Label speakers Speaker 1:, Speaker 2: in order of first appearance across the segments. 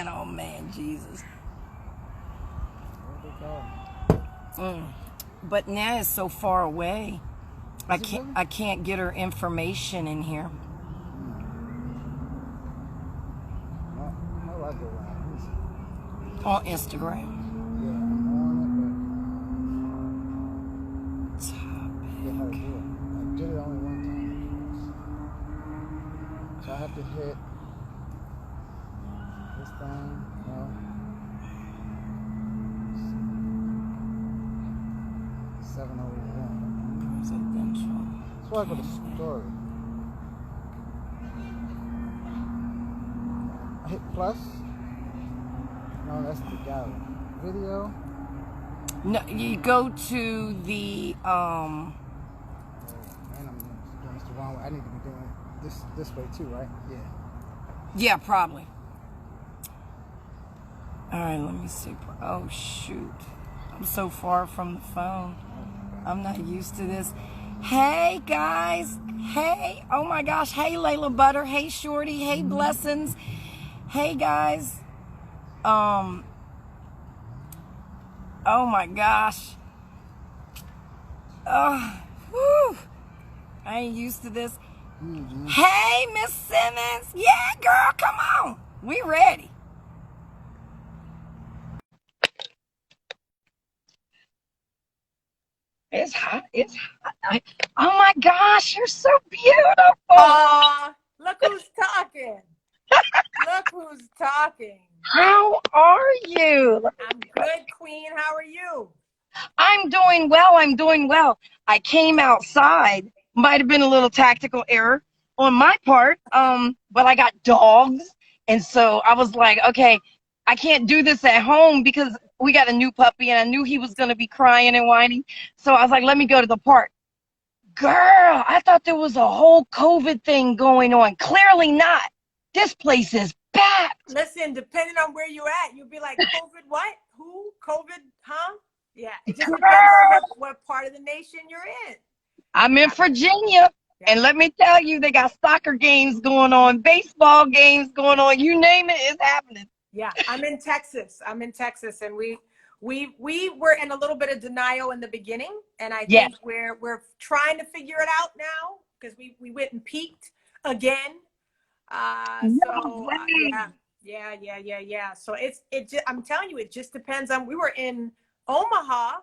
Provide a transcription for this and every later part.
Speaker 1: oh man, Jesus. But now it's so far away. I can't get her information in here.
Speaker 2: How do I go around?
Speaker 1: On Instagram.
Speaker 2: Yeah, I'm on it, but forget how to do it. I did it only one time. So I have to hit this thing, no. Let's see. 701.
Speaker 1: Presidential.
Speaker 2: Swipe for the story. I hit plus. No, that's the gallery. Video.
Speaker 1: No, you go to the
Speaker 2: Oh, man, I'm doing this the wrong way. I need to be doing it this way too, right? Yeah.
Speaker 1: yeah, probably. All right, let me see. Oh shoot, I'm so far from the phone. I'm not used to this. Hey guys, hey, oh my gosh, hey Layla Butter, hey Shorty, hey Blessings, hey guys. Oh my gosh. Whew. I ain't used to this. Hey, Miss Simmons. Yeah, girl, come on. We ready. It's hot. It's hot. Oh my gosh, you're so beautiful.
Speaker 3: Look who's talking. Look who's talking.
Speaker 1: How are you?
Speaker 3: I'm good, Queen. How are you?
Speaker 1: I'm doing well. I'm doing well. I came outside. Might have been a little tactical error on my part. But I got dogs. And so I was like, okay, I can't do this at home because we got a new puppy and I knew he was going to be crying and whining. So I was like, let me go to the park. Girl, I thought there was a whole COVID thing going on. Clearly not. This place is packed.
Speaker 3: Listen, depending on where you're at, you'll be like, COVID what? Who? COVID, huh? Yeah, it just depends on what part of the nation you're in.
Speaker 1: I'm in Virginia, and let me tell you, they got soccer games going on, baseball games going on. You name it, it's happening.
Speaker 3: Yeah, I'm in Texas. And we were in a little bit of denial in the beginning, and I think we're trying to figure it out now because we went and peaked again. Yeah. So I'm telling you, it just depends on. We were in Omaha,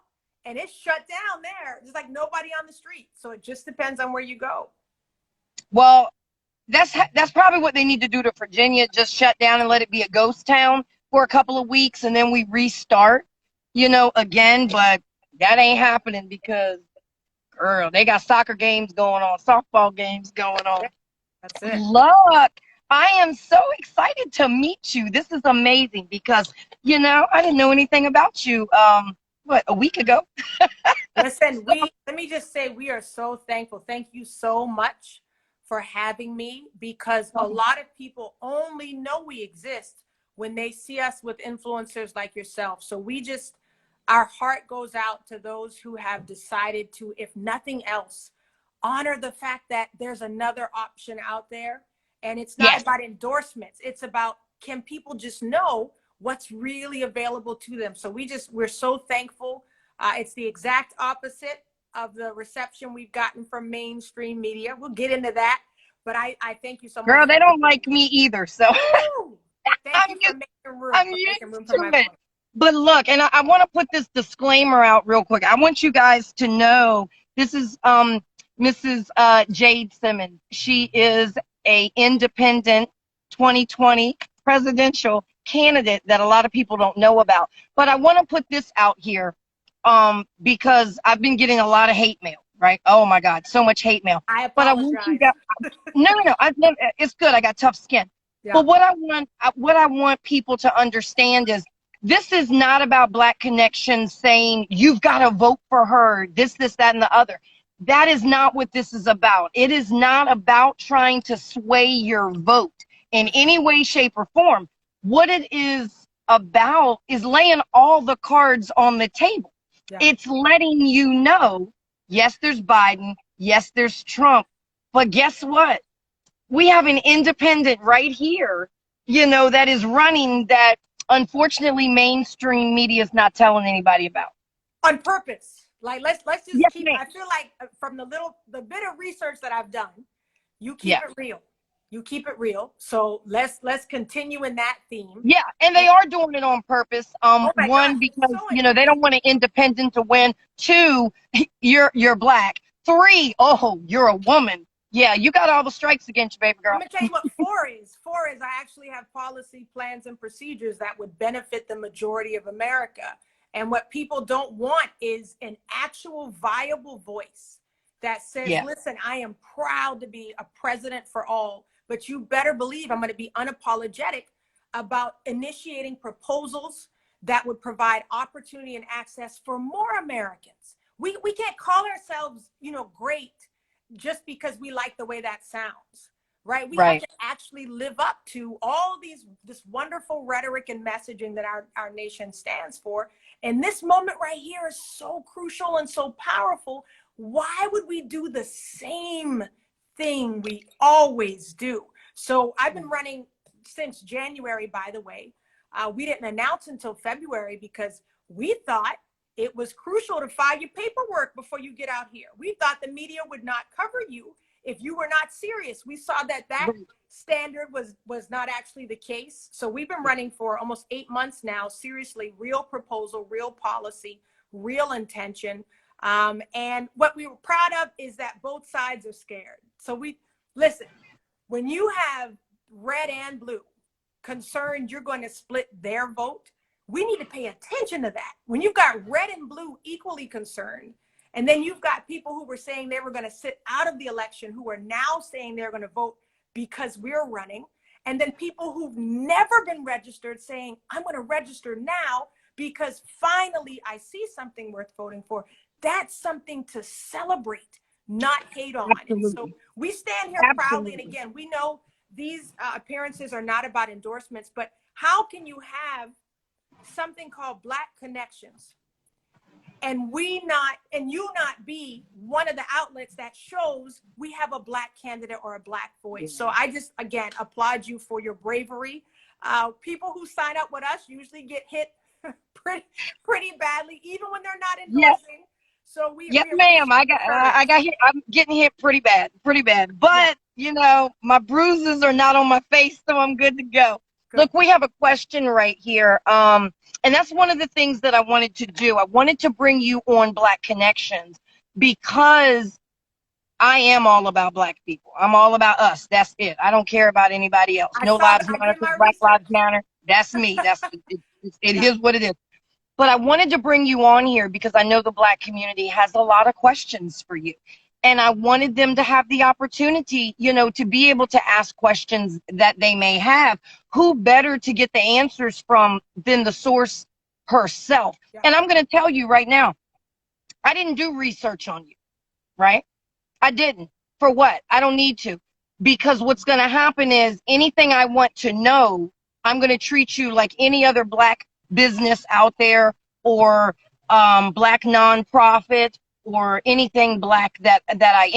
Speaker 3: and it's shut down there. There's like nobody on the street. So it just depends on where you go.
Speaker 1: Well, that's probably what they need to do to Virginia. Just shut down and let it be a ghost town for a couple of weeks, and then we restart, again. But that ain't happening because, girl, they got soccer games going on, softball games going on.
Speaker 3: That's it.
Speaker 1: Look, I am so excited to meet you. This is amazing because, I didn't know anything about you, a week ago?
Speaker 3: Listen, let me just say we are so thankful. Thank you so much for having me because a lot of people only know we exist when they see us with influencers like yourself. So our heart goes out to those who have decided to, if nothing else, honor the fact that there's another option out there. And it's not about endorsements. It's about, can people just know what's really available to them? So we're so thankful. It's the exact opposite of the reception we've gotten from mainstream media. We'll get into that. But I thank you so much.
Speaker 1: Girl, they don't like me either. So
Speaker 3: thank you for making room.
Speaker 1: I'm used to it. But look, and I want to put this disclaimer out real quick. I want you guys to know this is Mrs. Jade Simmons. She is a independent 2020 presidential candidate that a lot of people don't know about. But I want to put this out here because I've been getting a lot of hate mail, right? Oh my God, so much hate mail.
Speaker 3: I apologize.
Speaker 1: But I want you guys, no, it's good. I got tough skin. Yeah. But what I want people to understand is this is not about Black Connection saying you've got to vote for her, this, that, and the other. That is not what this is about. It is not about trying to sway your vote in any way, shape, or form. What it is about is laying all the cards on the table. Yeah. It's letting you know, yes, there's Biden, yes, there's Trump, but guess what? We have an independent right here you know, that is running that unfortunately mainstream media is not telling anybody about.
Speaker 3: On purpose. Like let's just
Speaker 1: Yes,
Speaker 3: keep,
Speaker 1: ma'am.
Speaker 3: I feel like from the bit of research that I've done, you keep
Speaker 1: Yeah.
Speaker 3: it real. You keep it real. So let's continue in that theme.
Speaker 1: Yeah, and they
Speaker 3: And,
Speaker 1: are doing it on purpose.
Speaker 3: oh my gosh,
Speaker 1: One,
Speaker 3: it's
Speaker 1: because
Speaker 3: so
Speaker 1: you know they don't
Speaker 3: intentional.
Speaker 1: want an independent to win. Two, you're black. Three, oh, you're a woman. Yeah, you got all the strikes against you, baby
Speaker 3: I'm
Speaker 1: girl.
Speaker 3: gonna tell you what four is. Four is I actually have policy plans and procedures that would benefit the majority of America. And what people don't want is an actual viable voice that says,
Speaker 1: Yeah,
Speaker 3: listen, I am proud to be a president for all, but you better believe I'm going to be unapologetic about initiating proposals that would provide opportunity and access for more Americans. We can't call ourselves, you know, great just because we like the way that sounds, right? We have
Speaker 1: right.
Speaker 3: to actually live up to all this wonderful rhetoric and messaging that our nation stands for. And this moment right here is so crucial and so powerful. Why would we do the same thing we always do? So I've been running since January, by the way. We didn't announce until February because we thought it was crucial to file your paperwork before you get out here. We thought the media would not cover you if you were not serious. We saw that standard was not actually the case. So we've been running for almost 8 months now. Seriously, real proposal, real policy, real intention. And what we were proud of is that both sides are scared. So listen, when you have red and blue concerned you're going to split their vote, we need to pay attention to that. When you've got red and blue equally concerned, and then you've got people who were saying they were going to sit out of the election who are now saying they're going to vote because we're running, and then people who've never been registered saying, I'm going to register now because finally I see something worth voting for. That's something to celebrate, not hate on. And so
Speaker 1: Absolutely.
Speaker 3: we stand here proudly. And
Speaker 1: Absolutely.
Speaker 3: again, we know these appearances are not about endorsements, but how can you have something called Black Connections and you not be one of the outlets that shows we have a Black candidate or a Black voice? So I just, again, applaud you for your bravery. People who sign up with us usually get hit pretty badly, even when they're not
Speaker 1: Yeah.
Speaker 3: endorsing. So we
Speaker 1: Yes, ma'am.
Speaker 3: appreciate the courage.
Speaker 1: I got hit. I'm getting hit pretty bad, pretty bad.
Speaker 3: Yeah,
Speaker 1: But you know, my bruises are not on my face, so I'm good to go.
Speaker 3: good.
Speaker 1: Look, we have a question right here. And that's one of the things that I wanted to do. I wanted to bring you on Black Connections because I am all about Black people. I'm all about us. That's it. I don't care about anybody else.
Speaker 3: I
Speaker 1: No
Speaker 3: saw that.
Speaker 1: lives
Speaker 3: I
Speaker 1: matter
Speaker 3: did
Speaker 1: because
Speaker 3: my
Speaker 1: Black
Speaker 3: research.
Speaker 1: lives matter. That's me. It
Speaker 3: Yeah.
Speaker 1: is what it is. But I wanted to bring you on here because I know the Black community has a lot of questions for you. And I wanted them to have the opportunity, you know, to be able to ask questions that they may have. Who better to get the answers from than the source herself?
Speaker 3: Yeah.
Speaker 1: And I'm going to tell you right now, I didn't do research on you, right? I didn't. For what? I don't need to. Because what's going to happen is anything I want to know, I'm going to treat you like any other Black business out there or Black nonprofit or anything Black that I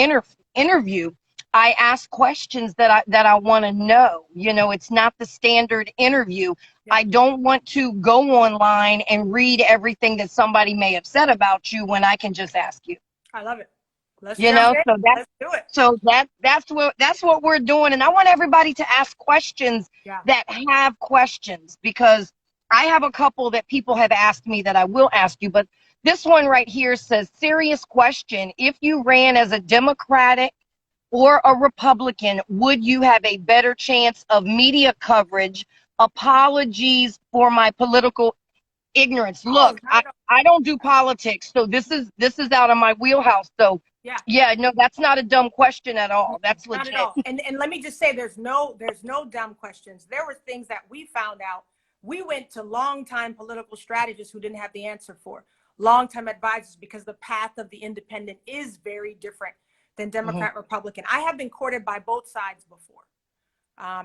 Speaker 1: interview. I ask questions that I want to know. You know, it's not the standard interview.
Speaker 3: Yeah.
Speaker 1: I don't want to go online and read everything that somebody may have said about you when I can just ask you.
Speaker 3: I love it. Let's
Speaker 1: You
Speaker 3: jump
Speaker 1: know,
Speaker 3: in.
Speaker 1: so
Speaker 3: Let's do it.
Speaker 1: that's what we're doing. And I want everybody to ask questions
Speaker 3: Yeah.
Speaker 1: that have questions, because I have a couple that people have asked me that I will ask you. But this one right here says, serious question. If you ran as a Democratic or a Republican, would you have a better chance of media coverage? Apologies for my political ignorance.
Speaker 3: Oh,
Speaker 1: Look,
Speaker 3: not at all.
Speaker 1: I don't do politics, so this is out of my wheelhouse. So
Speaker 3: Yeah.
Speaker 1: yeah, no, that's not a dumb question at all. That's
Speaker 3: Not at
Speaker 1: legit.
Speaker 3: all. And let me just say, there's no dumb questions. There were things that we found out. We went to longtime political strategists who didn't have the answer for, longtime advisors, because the path of the independent is very different than
Speaker 1: Mhm.
Speaker 3: Democrat, Republican. I have been courted by both sides before.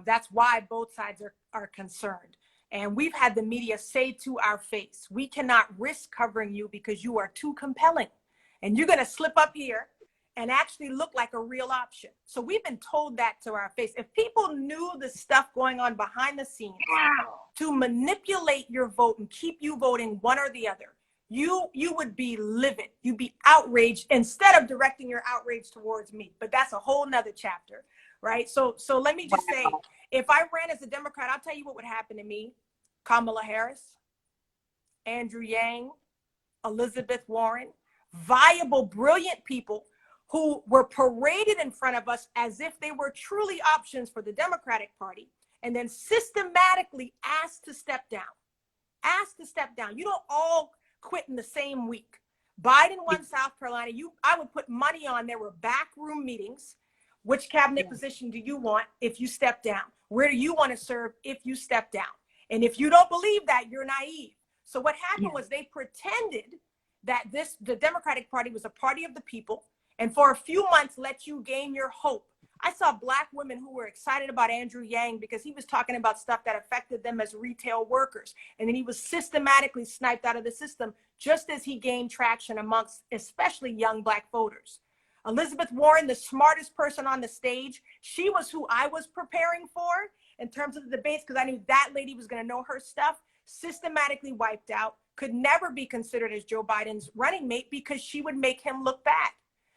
Speaker 3: That's why both sides are concerned. And we've had the media say to our face, we cannot risk covering you because you are too compelling. And you're going to slip up here and actually look like a real option. So we've been told that to our face. If people knew the stuff going on behind the scenes to manipulate your vote and keep you voting one or the other, you would be livid. You'd be outraged instead of directing your outrage towards me. But that's a whole nother chapter, right? So let me just say, if I ran as a Democrat, I'll tell you what would happen to me. Kamala Harris, Andrew Yang, Elizabeth Warren, viable, brilliant people who were paraded in front of us as if they were truly options for the Democratic Party, and then systematically asked to step down. Asked to step down. You don't all quit in the same week. Biden won South Carolina. I would put money on there were backroom meetings. Which cabinet position do you want if you step down? Where do you want to serve if you step down? And if you don't believe that, you're naive. So what happened was they pretended that the Democratic Party was a party of the people, and for a few months let you gain your hope. I saw Black women who were excited about Andrew Yang because he was talking about stuff that affected them as retail workers. And then he was systematically sniped out of the system just as he gained traction amongst especially young Black voters. Elizabeth Warren, the smartest person on the stage, she was who I was preparing for in terms of the debates because I knew that lady was going to know her stuff. Systematically wiped out, could never be considered as Joe Biden's running mate because she would make him look bad.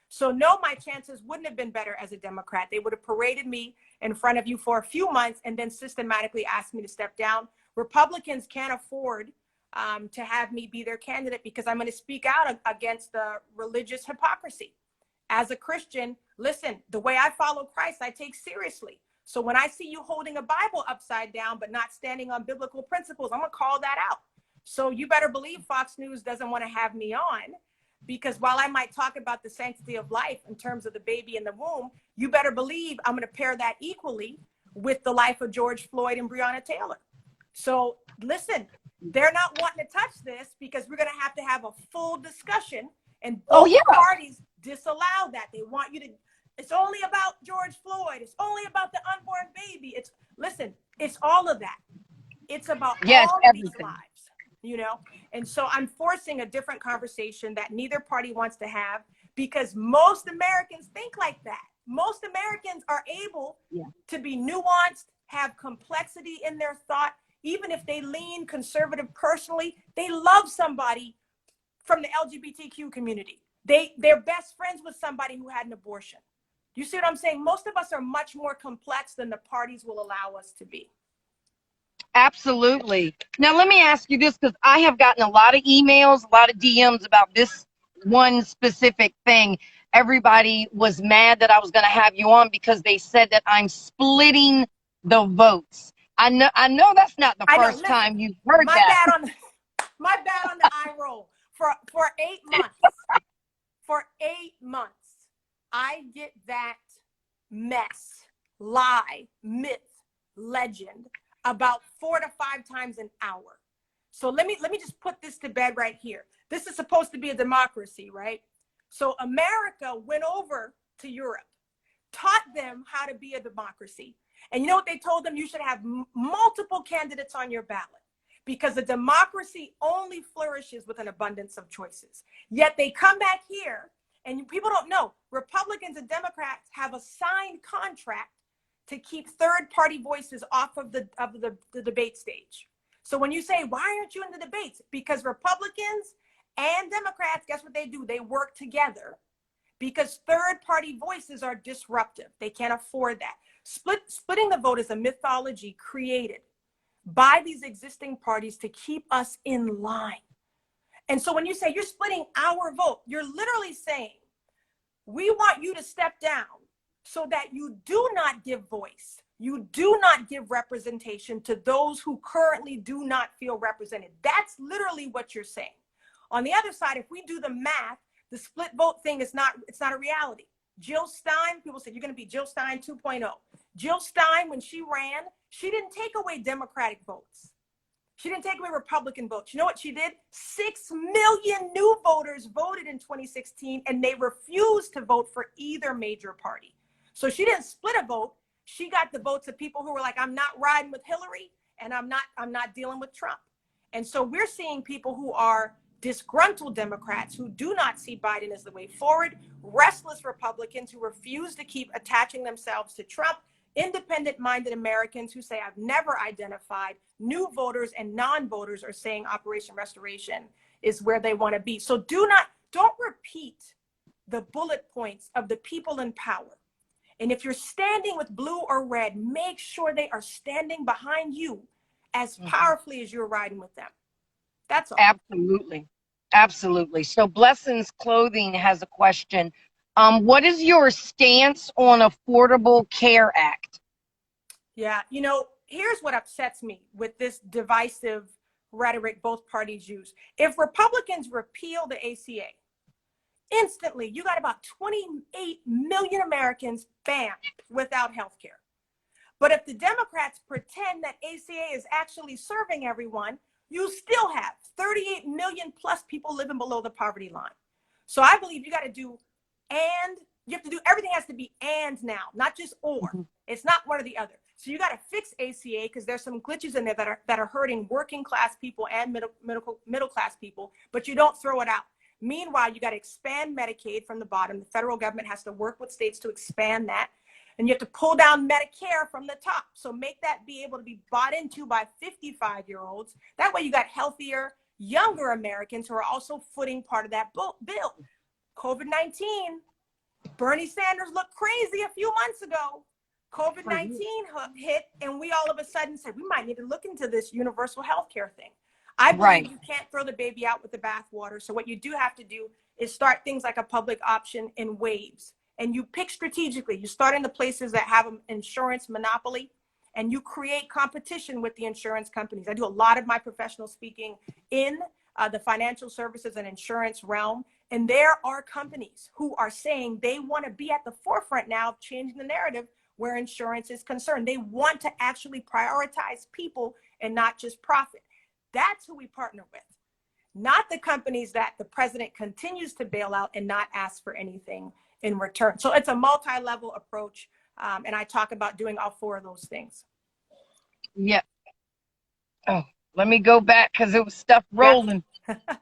Speaker 3: So no, my chances wouldn't have been better as a Democrat. They would have paraded me in front of you for a few months and then systematically asked me to step down. Republicans can't afford to have me be their candidate because I'm going to speak out against the religious hypocrisy. As a Christian, listen, the way I follow Christ, I take seriously. So when I see you holding a Bible upside down, but not standing on biblical principles, I'm going to call that out. So you better believe Fox News doesn't want to have me on, because while I might talk about the sanctity of life in terms of the baby in the womb, you better believe I'm going to pair that equally with the life of George Floyd and Breonna Taylor. So listen, they're not wanting to touch this because we're going to have a full discussion, and both parties disallow that. They want you to, it's only about George Floyd. It's only about the unborn baby. Listen, it's all of that. It's about all of these lives, you know? And so I'm forcing a different conversation that neither party wants to have because most Americans think like that. Most Americans are able to be nuanced, have complexity in their thought. Even if they lean conservative personally, they love somebody from the LGBTQ community. They're best friends with somebody who had an abortion. You see what I'm saying? Most of us are much more complex than the parties will allow us to be.
Speaker 1: Absolutely. Now, let me ask you this, because I have gotten a lot of emails, a lot of DMs about this one specific thing. Everybody was mad that I was going to have you on because they said that I'm splitting the votes. I know that's not the first time you've heard that.
Speaker 3: My bad on the eye roll. For 8 months, for 8 months, I get that mess, lie, myth, legend about 4 to 5 times an hour. So let me just put this to bed right here. This is supposed to be a democracy, right? So America went over to Europe, taught them how to be a democracy. And you know what they told them? You should have multiple candidates on your ballot because a democracy only flourishes with an abundance of choices. Yet they come back here, and people don't know, Republicans and Democrats have a signed contract to keep third-party voices off of the debate stage. So when you say, why aren't you in the debates? Because Republicans and Democrats, guess what they do? They work together because third-party voices are disruptive. They can't afford that. Splitting the vote is a mythology created by these existing parties to keep us in line. And so when you say you're splitting our vote, you're literally saying, we want you to step down so that you do not give voice, you do not give representation to those who currently do not feel represented. That's literally what you're saying. On the other side, if we do the math, the split vote thing it's not a reality. Jill Stein, people say, you're going to be Jill Stein 2.0. Jill Stein, when she ran, she didn't take away Democratic votes. She didn't take away Republican votes. You know what she did? 6 million new voters voted in 2016, and they refused to vote for either major party. So she didn't split a vote. She got the votes of people who were like, I'm not riding with Hillary, and I'm not dealing with Trump. And so we're seeing people who are disgruntled Democrats who do not see Biden as the way forward, restless Republicans who refuse to keep attaching themselves to Trump, independent-minded Americans who say, I've never identified, new voters and non-voters are saying Operation Restoration is where they want to be. So don't repeat the bullet points of the people in power. And if you're standing with blue or red, make sure they are standing behind you as powerfully as you're riding with them. That's all.
Speaker 1: Absolutely. Absolutely. So Blessings Clothing has a question. What is your stance on Affordable Care Act?
Speaker 3: Yeah, you know, here's what upsets me with this divisive rhetoric both parties use. If Republicans repeal the ACA, instantly you got about 28 million Americans, bam, without health care. But if the Democrats pretend that ACA is actually serving everyone, you still have 38 million plus people living below the poverty line. So I believe you got to do, and you have to do, everything has to be and now, not just or. It's not one or the other. So you got to fix ACA because there's some glitches in there that are hurting working class people and middle class people, but you don't throw it out. Meanwhile, you got to expand Medicaid from the bottom. The federal government has to work with states to expand that. And you have to pull down Medicare from the top. So make that be able to be bought into by 55-year-olds. That way you got healthier, younger Americans who are also footing part of that bill. COVID-19, Bernie Sanders looked crazy a few months ago. COVID-19 hit, and we all of a sudden said, we might need to look into this universal health care thing. I believe you can't throw the baby out with the bathwater. So what you do have to do is start things like a public option in waves. And you pick strategically. You start in the places that have an insurance monopoly, and you create competition with the insurance companies. I do a lot of my professional speaking in the financial services and insurance realm. And there are companies who are saying they want to be at the forefront now of changing the narrative where insurance is concerned. They want to actually prioritize people and not just profit. That's who we partner with, not the companies that the president continues to bail out and not ask for anything in return. So it's a multi-level approach. And I talk about doing all four of those things.
Speaker 1: Yeah. Oh, let me go back because it was stuff rolling.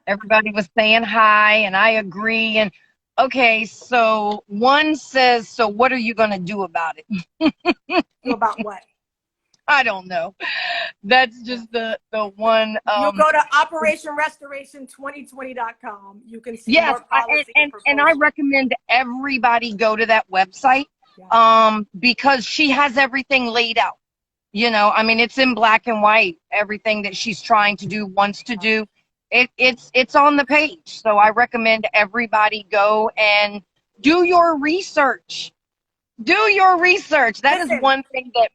Speaker 1: Everybody was saying hi, and I agree. And okay, so one says, so what are you going to do about it?
Speaker 3: Do about what?
Speaker 1: I don't know. That's just the one.
Speaker 3: You'll go to operationrestoration2020.com. You can see more policy
Speaker 1: and I recommend everybody go to that website because she has everything laid out. You know, I mean, it's in black and white, everything that she's trying to do, wants to do. It's on the page. So I recommend everybody go and do your research. Do your research. That is one thing that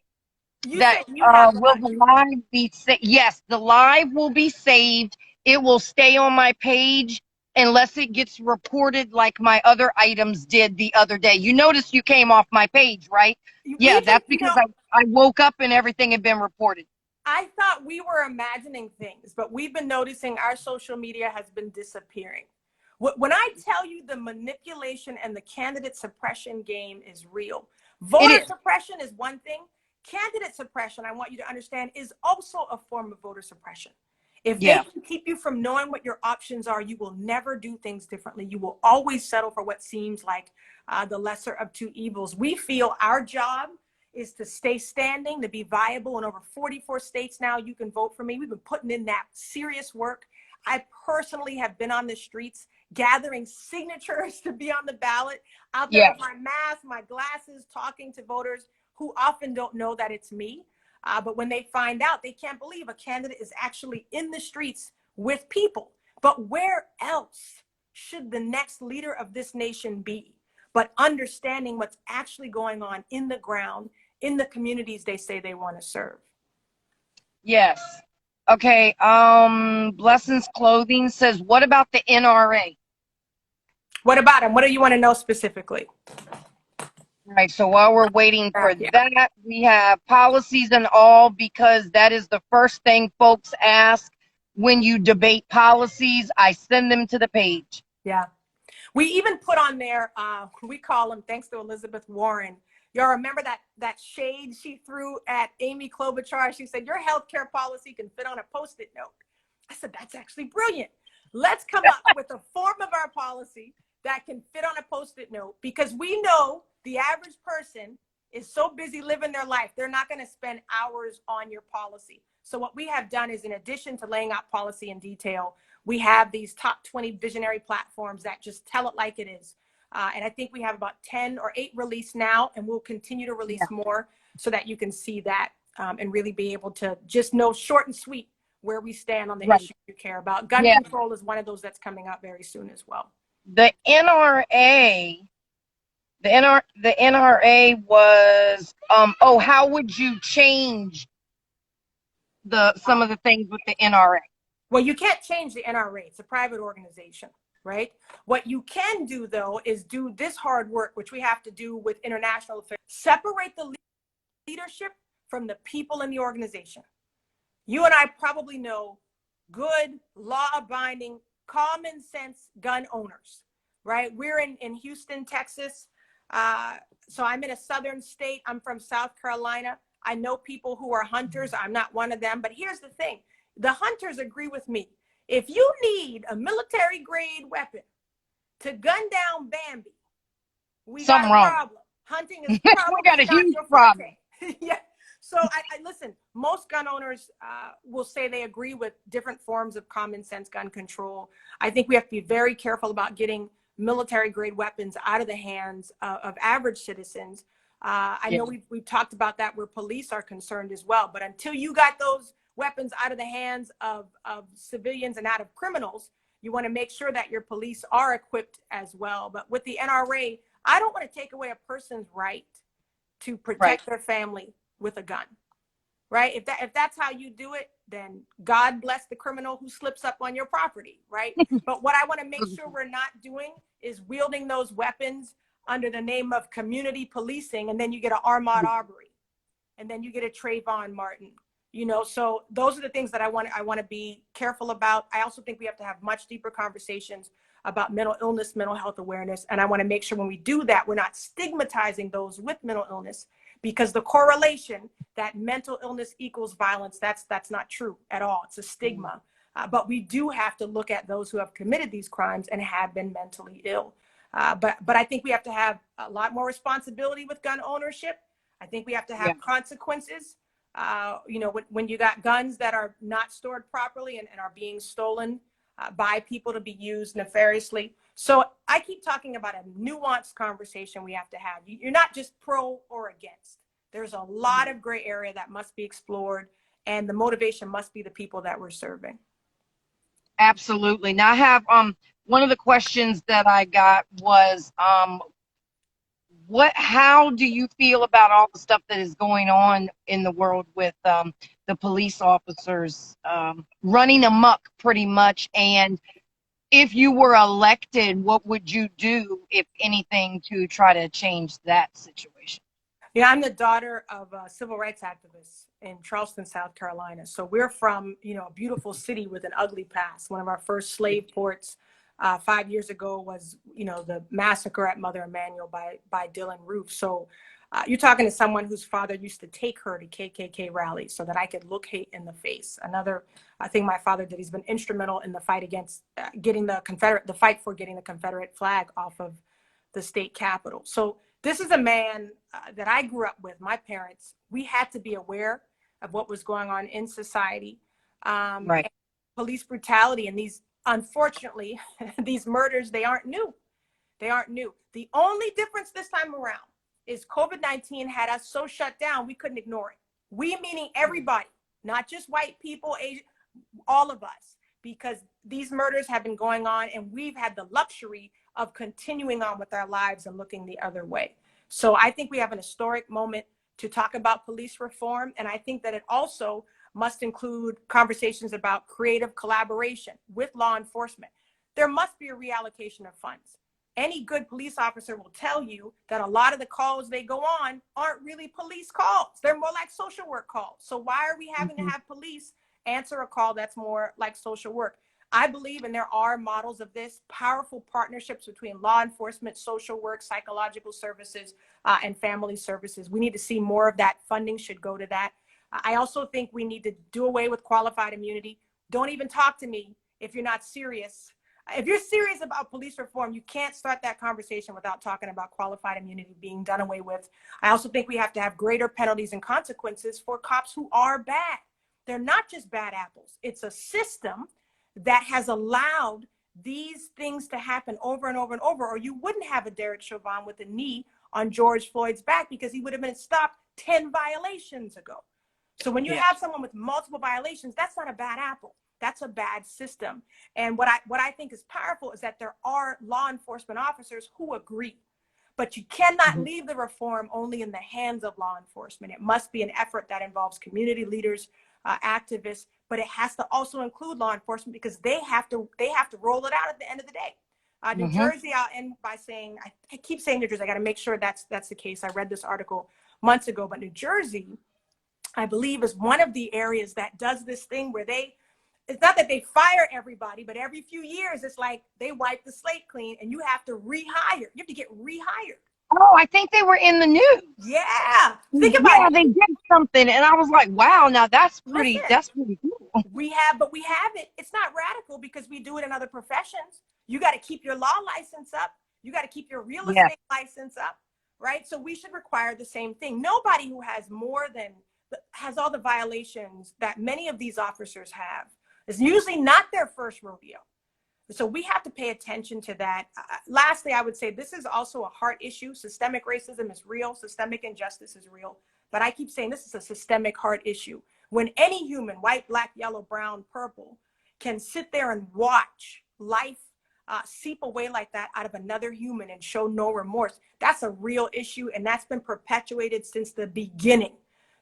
Speaker 1: will the live be saved? Yes, the live will be saved. It will stay on my page unless it gets reported like my other items did the other day. You notice you came off my page, right? Yeah, that's because I woke up and everything had been reported.
Speaker 3: I thought we were imagining things, but we've been noticing our social media has been disappearing. When I tell you the manipulation and the candidate suppression game is real, voter suppression is one thing. Candidate suppression, I want you to understand, is also a form of voter suppression. If they can keep you from knowing what your options are, you will never do things differently. You will always settle for what seems like the lesser of two evils. We feel our job is to stay standing, to be viable in over 44 states now. You can vote for me. We've been putting in that serious work. I personally have been on the streets gathering signatures to be on the ballot, out there with my mask, my glasses, talking to voters who often don't know that it's me. But when they find out, they can't believe a candidate is actually in the streets with people. But where else should the next leader of this nation be but understanding what's actually going on in the ground, in the communities they say they want to serve?
Speaker 1: Yes. Okay. Blessings Clothing says, what about the NRA?
Speaker 3: What about them? What do you want to know specifically?
Speaker 1: Right. So while we're waiting for that, we have policies and all, because that is the first thing folks ask when you debate policies. I send them to the page.
Speaker 3: Yeah. We even put on there, we call them, thanks to Elizabeth Warren. Y'all remember that shade she threw at Amy Klobuchar? She said, your healthcare policy can fit on a Post-it note. I said, that's actually brilliant. Let's come up with a form of our policy that can fit on a Post-it note, because we know the average person is so busy living their life, they're not going to spend hours on your policy. So what we have done is, in addition to laying out policy in detail, we have these top 20 visionary platforms that just tell it like it is. And I think we have about 10 or 8 released now, and we'll continue to release more so that you can see that and really be able to just know short and sweet where we stand on the issue you care about. Gun control is one of those that's coming up very soon as well.
Speaker 1: The NRA, the NRA was, how would you change some of the things with the NRA?
Speaker 3: Well, you can't change the NRA. It's a private organization, right? What you can do, though, is do this hard work, which we have to do with international affairs. Separate the leadership from the people in the organization. You and I probably know good, law-abiding, common sense gun owners, right? We're in Houston, Texas. So I'm in a southern state. I'm from South Carolina. I know people who are hunters. I'm not one of them. But here's the thing. The hunters agree with me. If you need a military grade weapon to gun down Bambi, we got a problem. Hunting is probably
Speaker 1: we got a
Speaker 3: not
Speaker 1: huge
Speaker 3: your
Speaker 1: problem.
Speaker 3: Yeah. So I listen, most gun owners will say they agree with different forms of common sense gun control. I think we have to be very careful about getting military grade weapons out of the hands of average citizens. I know we've talked about that where police are concerned as well, but until you got those weapons out of the hands of civilians and out of criminals, you want to make sure that your police are equipped as well. But with the NRA, I don't want to take away a person's right to protect their family with a gun, right? If that's how you do it, then God bless the criminal who slips up on your property, right? But what I want to make sure we're not doing is wielding those weapons under the name of community policing, and then you get an Ahmaud Arbery, and then you get a Trayvon Martin, you know. So those are the things that I want to be careful about. I also think we have to have much deeper conversations about mental illness, mental health awareness, and I want to make sure when we do that, we're not stigmatizing those with mental illness, because the correlation that mental illness equals violence, that's not true at all. It's a stigma. But we do have to look at those who have committed these crimes and have been mentally ill. But I think we have to have a lot more responsibility with gun ownership. I think we have to have consequences. You know, when you got guns that are not stored properly and are being stolen by people to be used nefariously. So I keep talking about a nuanced conversation we have to have. You're not just pro or against. There's a lot of gray area that must be explored, and the motivation must be the people that we're serving.
Speaker 1: Absolutely. Now I have one of the questions that I got was how do you feel about all the stuff that is going on in the world with the police officers running amok pretty much, and if you were elected, what would you do, if anything, to try to change that situation?
Speaker 3: Yeah, I'm the daughter of civil rights activists in Charleston, South Carolina. So we're from, you know, a beautiful city with an ugly past. One of our first slave ports 5 years ago was, you know, the massacre at Mother Emanuel by Dylan Roof. So you're talking to someone whose father used to take her to KKK rallies so that I could look hate in the face. Another thing my father did, he's been instrumental in the fight against getting the fight for getting the Confederate flag off of the state capitol. So this is a man that I grew up with. My parents, we had to be aware of what was going on in society. And police brutality, and these, unfortunately, these murders, they aren't new. They aren't new. The only difference this time around is COVID-19 had us so shut down, we couldn't ignore it. We, meaning everybody, not just white people, Asian, all of us, because these murders have been going on and we've had the luxury of continuing on with our lives and looking the other way. So I think we have an historic moment to talk about police reform. And I think that it also must include conversations about creative collaboration with law enforcement. There must be a reallocation of funds. Any good police officer will tell you that a lot of the calls they go on aren't really police calls. They're more like social work calls. So why are we having to have police answer a call that's more like social work? I believe, and there are models of this, powerful partnerships between law enforcement, social work, psychological services, and family services. We need to see more of that. Funding should go to that. I also think we need to do away with qualified immunity. Don't even talk to me if you're not serious. If you're serious about police reform, you can't start that conversation without talking about qualified immunity being done away with. I also think we have to have greater penalties and consequences for cops who are bad. They're not just bad apples. It's a system that has allowed these things to happen over and over and over, or you wouldn't have a Derek Chauvin with a knee on George Floyd's back because he would have been stopped 10 violations ago. So when you have someone with multiple violations, that's not a bad apple. That's a bad system. And what I think is powerful is that there are law enforcement officers who agree. But you cannot leave the reform only in the hands of law enforcement. It must be an effort that involves community leaders, activists, but it has to also include law enforcement because they have to roll it out at the end of the day. New Jersey, I'll end by saying, I keep saying New Jersey, I got to make sure that's the case. I read this article months ago, but New Jersey, I believe, is one of the areas that does this thing where it's not that they fire everybody, but every few years, it's like they wipe the slate clean and you have to rehire. You have to get rehired.
Speaker 1: Oh, I think they were in the news.
Speaker 3: Yeah. Think about it.
Speaker 1: They did something. And I was like, wow, now that's pretty cool.
Speaker 3: We have it. It's not radical because we do it in other professions. You got to keep your law license up. You got to keep your real estate license up, right? So we should require the same thing. Nobody who has has all the violations that many of these officers have is usually not their first rodeo. So we have to pay attention to that. Lastly, I would say this is also a heart issue. Systemic racism is real. Systemic injustice is real. But I keep saying this is a systemic heart issue. When any human, white, black, yellow, brown, purple, can sit there and watch life seep away like that out of another human and show no remorse, that's a real issue. And that's been perpetuated since the beginning.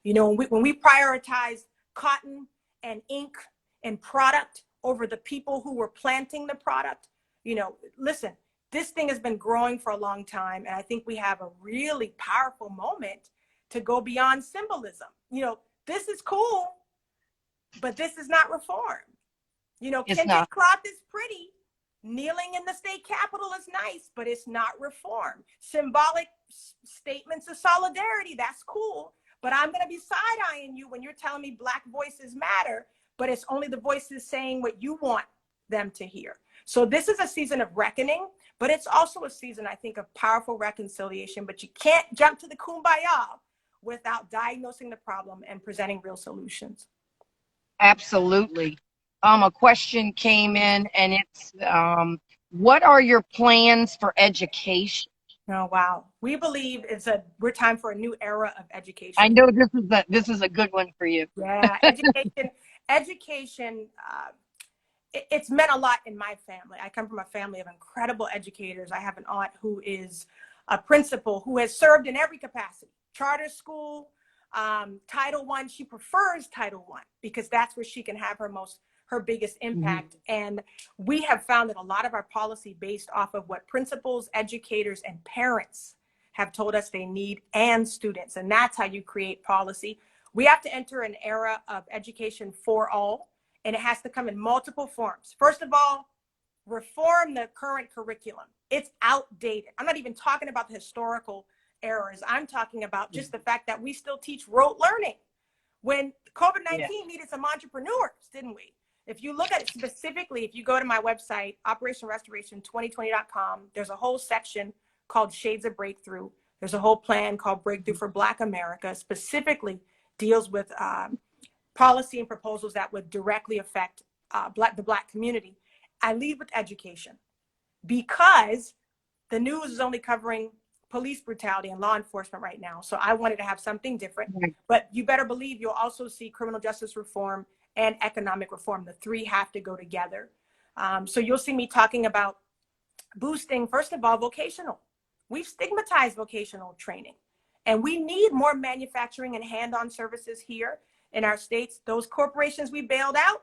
Speaker 3: You know, when we prioritize cotton and ink and product over the people who were planting the product, you know, listen, this thing has been growing for a long time. And I think we have a really powerful moment to go beyond symbolism. You know, this is cool, but this is not reform. You know, Kendrick cloth is pretty. Kneeling in the state capitol is nice, but it's not reform. Symbolic statements of solidarity, that's cool. But I'm going to be side-eyeing you when you're telling me Black voices matter, but it's only the voices saying what you want them to hear. So this is a season of reckoning, but it's also a season, I think, of powerful reconciliation. But you can't jump to the kumbaya without diagnosing the problem and presenting real solutions.
Speaker 1: Absolutely. A question came in and it's, what are your plans for education?
Speaker 3: Oh, wow. We believe we're time for a new era of education.
Speaker 1: I know this is a good one for you.
Speaker 3: Yeah, education, it's meant a lot in my family. I come from a family of incredible educators. I have an aunt who is a principal who has served in every capacity, charter school, Title I. She prefers Title I because that's where she can have her biggest impact. And we have found that a lot of our policy based off of what principals, educators, and parents have told us they need, and students. And that's how you create policy. We have to enter an era of education for all, and it has to come in multiple forms. First of all, reform the current curriculum. It's outdated. I'm not even talking about the historical errors. I'm talking about just the fact that we still teach rote learning. When COVID-19 needed some entrepreneurs, didn't we? If you look at it specifically, if you go to my website, operationrestoration2020.com, there's a whole section called Shades of Breakthrough. There's a whole plan called Breakthrough for Black America, specifically deals with policy and proposals that would directly affect the Black community. I lead with education because the news is only covering police brutality and law enforcement right now. So I wanted to have something different, but you better believe you'll also see criminal justice reform and economic reform. The three have to go together. So you'll see me talking about boosting, first of all, vocational. We've stigmatized vocational training, and we need more manufacturing and hand-on services here in our states. Those corporations we bailed out,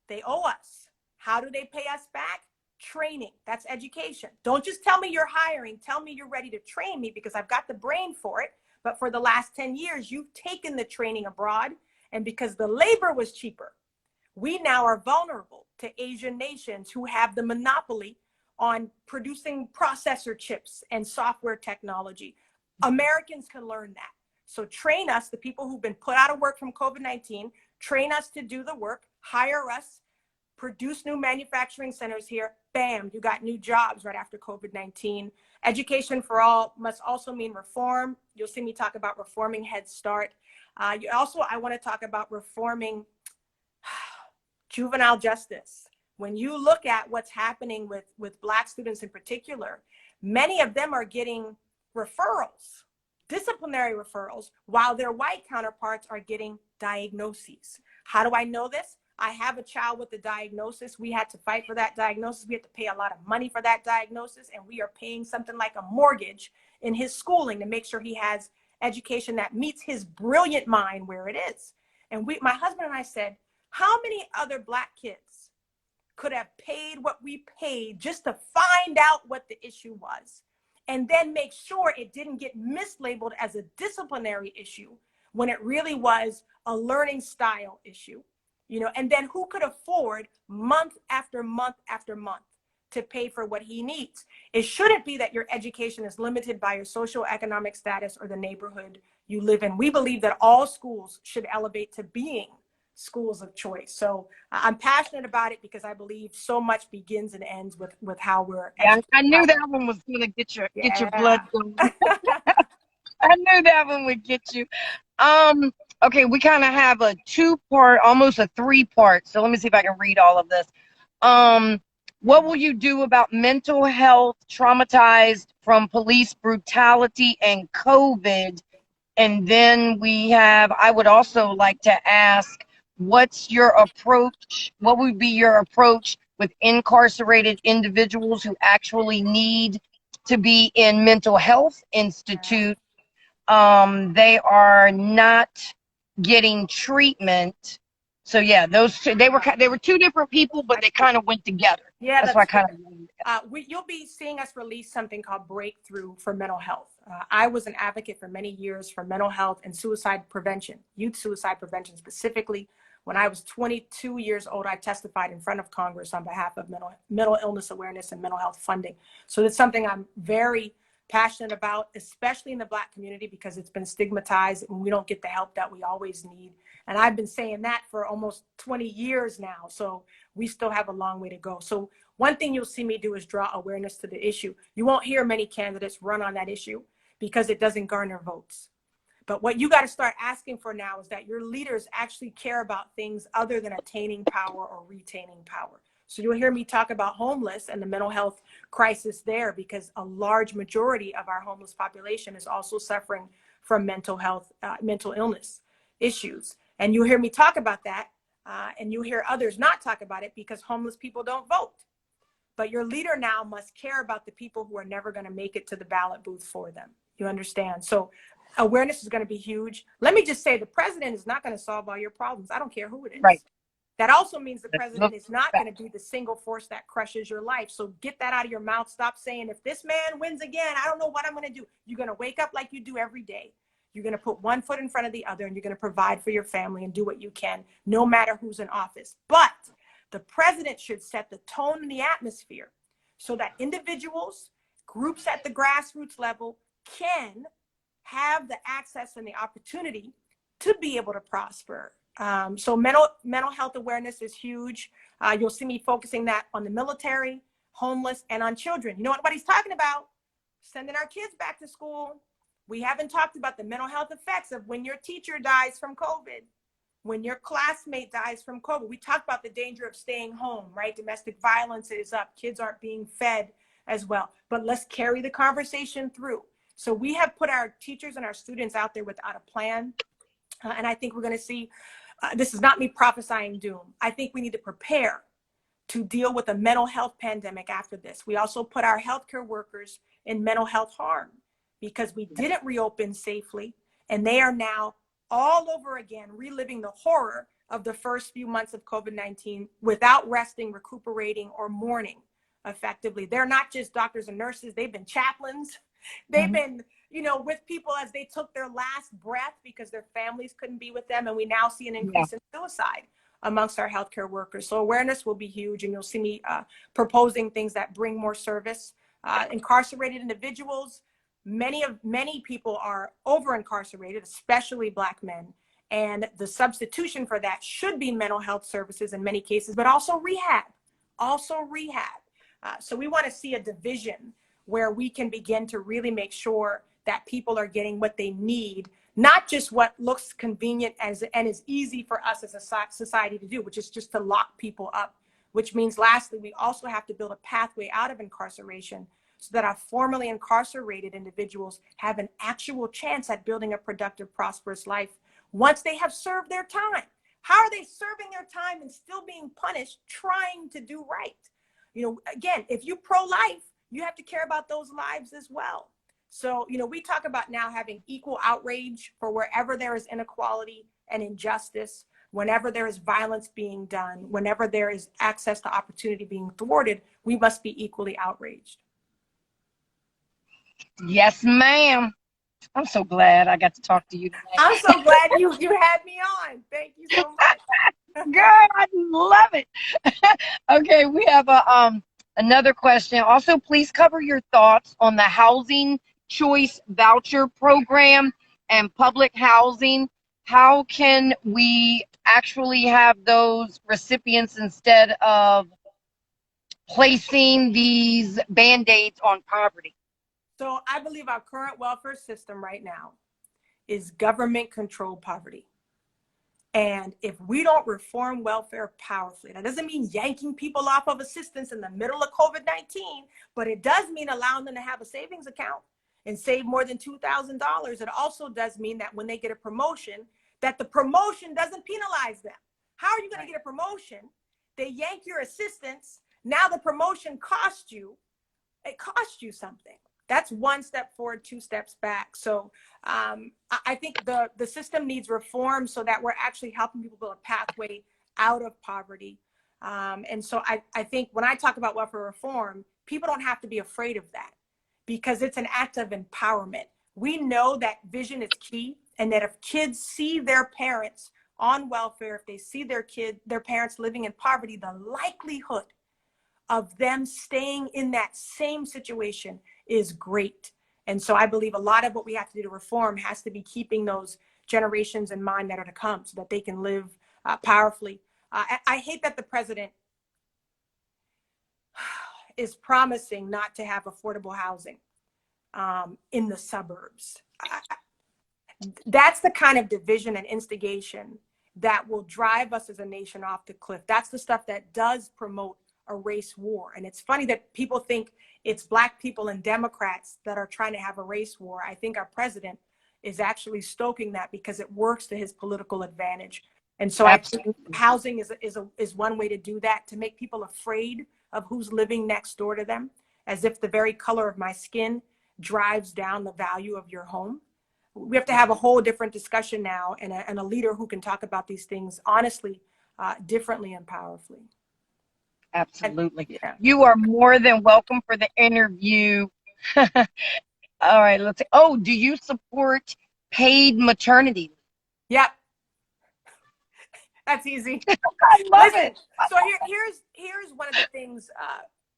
Speaker 3: they owe us. How do they pay us back? Training. That's education. Don't just tell me you're hiring. Tell me you're ready to train me because I've got the brain for it. But for the last 10 years, you've taken the training abroad. And because the labor was cheaper, we now are vulnerable to Asian nations who have the monopoly on producing processor chips and software technology. Americans can learn that. So train us, the people who've been put out of work from COVID-19, train us to do the work, hire us, produce new manufacturing centers here. Bam, you got new jobs right after COVID-19. Education for all must also mean reform. You'll see me talk about reforming Head Start. I want to talk about reforming juvenile justice. When you look at what's happening with Black students in particular, many of them are getting referrals, disciplinary referrals, while their white counterparts are getting diagnoses. How do I know this? I have a child with a diagnosis. We had to fight for that diagnosis. We had to pay a lot of money for that diagnosis, and we are paying something like a mortgage in his schooling to make sure he has education that meets his brilliant mind where it is. And my husband and I said, how many other Black kids could have paid what we paid just to find out what the issue was, and then make sure it didn't get mislabeled as a disciplinary issue when it really was a learning style issue, you know? And then who could afford month after month after month to pay for what he needs? It shouldn't be that your education is limited by your socioeconomic status or the neighborhood you live in. We believe that all schools should elevate to being schools of choice. So I'm passionate about it because I believe so much begins and ends with how we're.
Speaker 1: Yeah, I knew that one was gonna get your blood going. I knew that one would get you. Okay, we kind of have a 2-part, almost a 3-part. So let me see if I can read all of this. What will you do about mental health traumatized from police brutality and COVID? And then I would also like to ask, what's your approach? What would be your approach with incarcerated individuals who actually need to be in mental health institute? They are not getting treatment. So yeah, those two, they were 2 different people, but they kind of went together.
Speaker 3: Yeah,
Speaker 1: that's why I kind of.
Speaker 3: You'll be seeing us release something called Breakthrough for Mental Health. I was an advocate for many years for mental health and suicide prevention, youth suicide prevention specifically. When I was 22 years old, I testified in front of Congress on behalf of mental illness awareness and mental health funding. So it's something I'm very passionate about, especially in the Black community, because it's been stigmatized and we don't get the help that we always need. And I've been saying that for almost 20 years now. So we still have a long way to go. So one thing you'll see me do is draw awareness to the issue. You won't hear many candidates run on that issue because it doesn't garner votes. But what you got to start asking for now is that your leaders actually care about things other than attaining power or retaining power. So you'll hear me talk about homeless and the mental health crisis there, because a large majority of our homeless population is also suffering from mental health, mental illness issues. And you'll hear me talk about that, and you'll hear others not talk about it because homeless people don't vote. But your leader now must care about the people who are never going to make it to the ballot booth for them. You understand? So awareness is going to be huge. Let me just say, the president is not going to solve all your problems. I don't care who it is.
Speaker 1: Right.
Speaker 3: That also means the president is not going to be the single force that crushes your life. So get that out of your mouth. Stop saying, if this man wins again, I don't know what I'm going to do. You're going to wake up like you do every day. You're going to put one foot in front of the other, and you're going to provide for your family and do what you can, no matter who's in office. But the president should set the tone and the atmosphere so that individuals, groups at the grassroots level can have the access and the opportunity to be able to prosper. So mental health awareness is huge. You'll see me focusing that on the military, homeless, and on children. You know what he's talking about? Sending our kids back to school. We haven't talked about the mental health effects of when your teacher dies from COVID, when your classmate dies from COVID. We talked about the danger of staying home, right? Domestic violence is up. Kids aren't being fed as well. But let's carry the conversation through. So we have put our teachers and our students out there without a plan. And I think we're going to see, this is not me prophesying doom. I think we need to prepare to deal with a mental health pandemic after this. We also put our healthcare workers in mental health harm because we didn't reopen safely. And they are now all over again, reliving the horror of the first few months of COVID-19 without resting, recuperating, or mourning effectively. They're not just doctors and nurses. They've been chaplains. They've been, with people as they took their last breath because their families couldn't be with them. And we now see an increase in suicide amongst our healthcare workers. So awareness will be huge. And you'll see me proposing things that bring more service. Incarcerated individuals, many people are over incarcerated, especially Black men. And the substitution for that should be mental health services in many cases, but also rehab, so we want to see a division where we can begin to really make sure that people are getting what they need, not just what looks convenient and is easy for us as a society to do, which is just to lock people up, which means lastly, we also have to build a pathway out of incarceration so that our formerly incarcerated individuals have an actual chance at building a productive, prosperous life once they have served their time. How are they serving their time and still being punished, trying to do right? You know, again, if you pro-life, you have to care about those lives as well. So, you know, we talk about now having equal outrage for wherever there is inequality and injustice, whenever there is violence being done, whenever there is access to opportunity being thwarted, we must be equally outraged.
Speaker 1: Yes, ma'am. I'm so glad I got to talk to you today.
Speaker 3: I'm so glad you had me on. Thank you so much.
Speaker 1: Girl, I love it. Okay, we have another question. Also, please cover your thoughts on the housing choice voucher program and public housing. How can we actually have those recipients instead of placing these band-aids on poverty?
Speaker 3: So I believe our current welfare system right now is government-controlled poverty. And if we don't reform welfare powerfully, that doesn't mean yanking people off of assistance in the middle of COVID-19, but it does mean allowing them to have a savings account and save more than $2,000. It also does mean that when they get a promotion, that the promotion doesn't penalize them. How are you going to get a promotion? They yank your assistance. Now the promotion cost you. It cost you something. That's one step forward, two steps back. So I think the system needs reform so that we're actually helping people build a pathway out of poverty. And so I think when I talk about welfare reform, people don't have to be afraid of that because it's an act of empowerment. We know that vision is key, and that if kids see their parents on welfare, if they see their parents living in poverty, the likelihood of them staying in that same situation is great. And so I believe a lot of what we have to do to reform has to be keeping those generations in mind that are to come so that they can live powerfully. I hate that the president is promising not to have affordable housing in the suburbs. That's the kind of division and instigation that will drive us as a nation off the cliff. That's the stuff that does promote a race war. And it's funny that people think it's Black people and Democrats that are trying to have a race war. I think our president is actually stoking that because it works to his political advantage. And so absolutely. I think housing is one way to do that, to make people afraid of who's living next door to them, as if the very color of my skin drives down the value of your home. We have to have a whole different discussion now, and a leader who can talk about these things honestly, differently and powerfully.
Speaker 1: Absolutely. Yeah. You are more than welcome for the interview. All right, let's see. Oh, do you support paid maternity?
Speaker 3: Yep. That's easy.
Speaker 1: I love it.
Speaker 3: So here's one of the things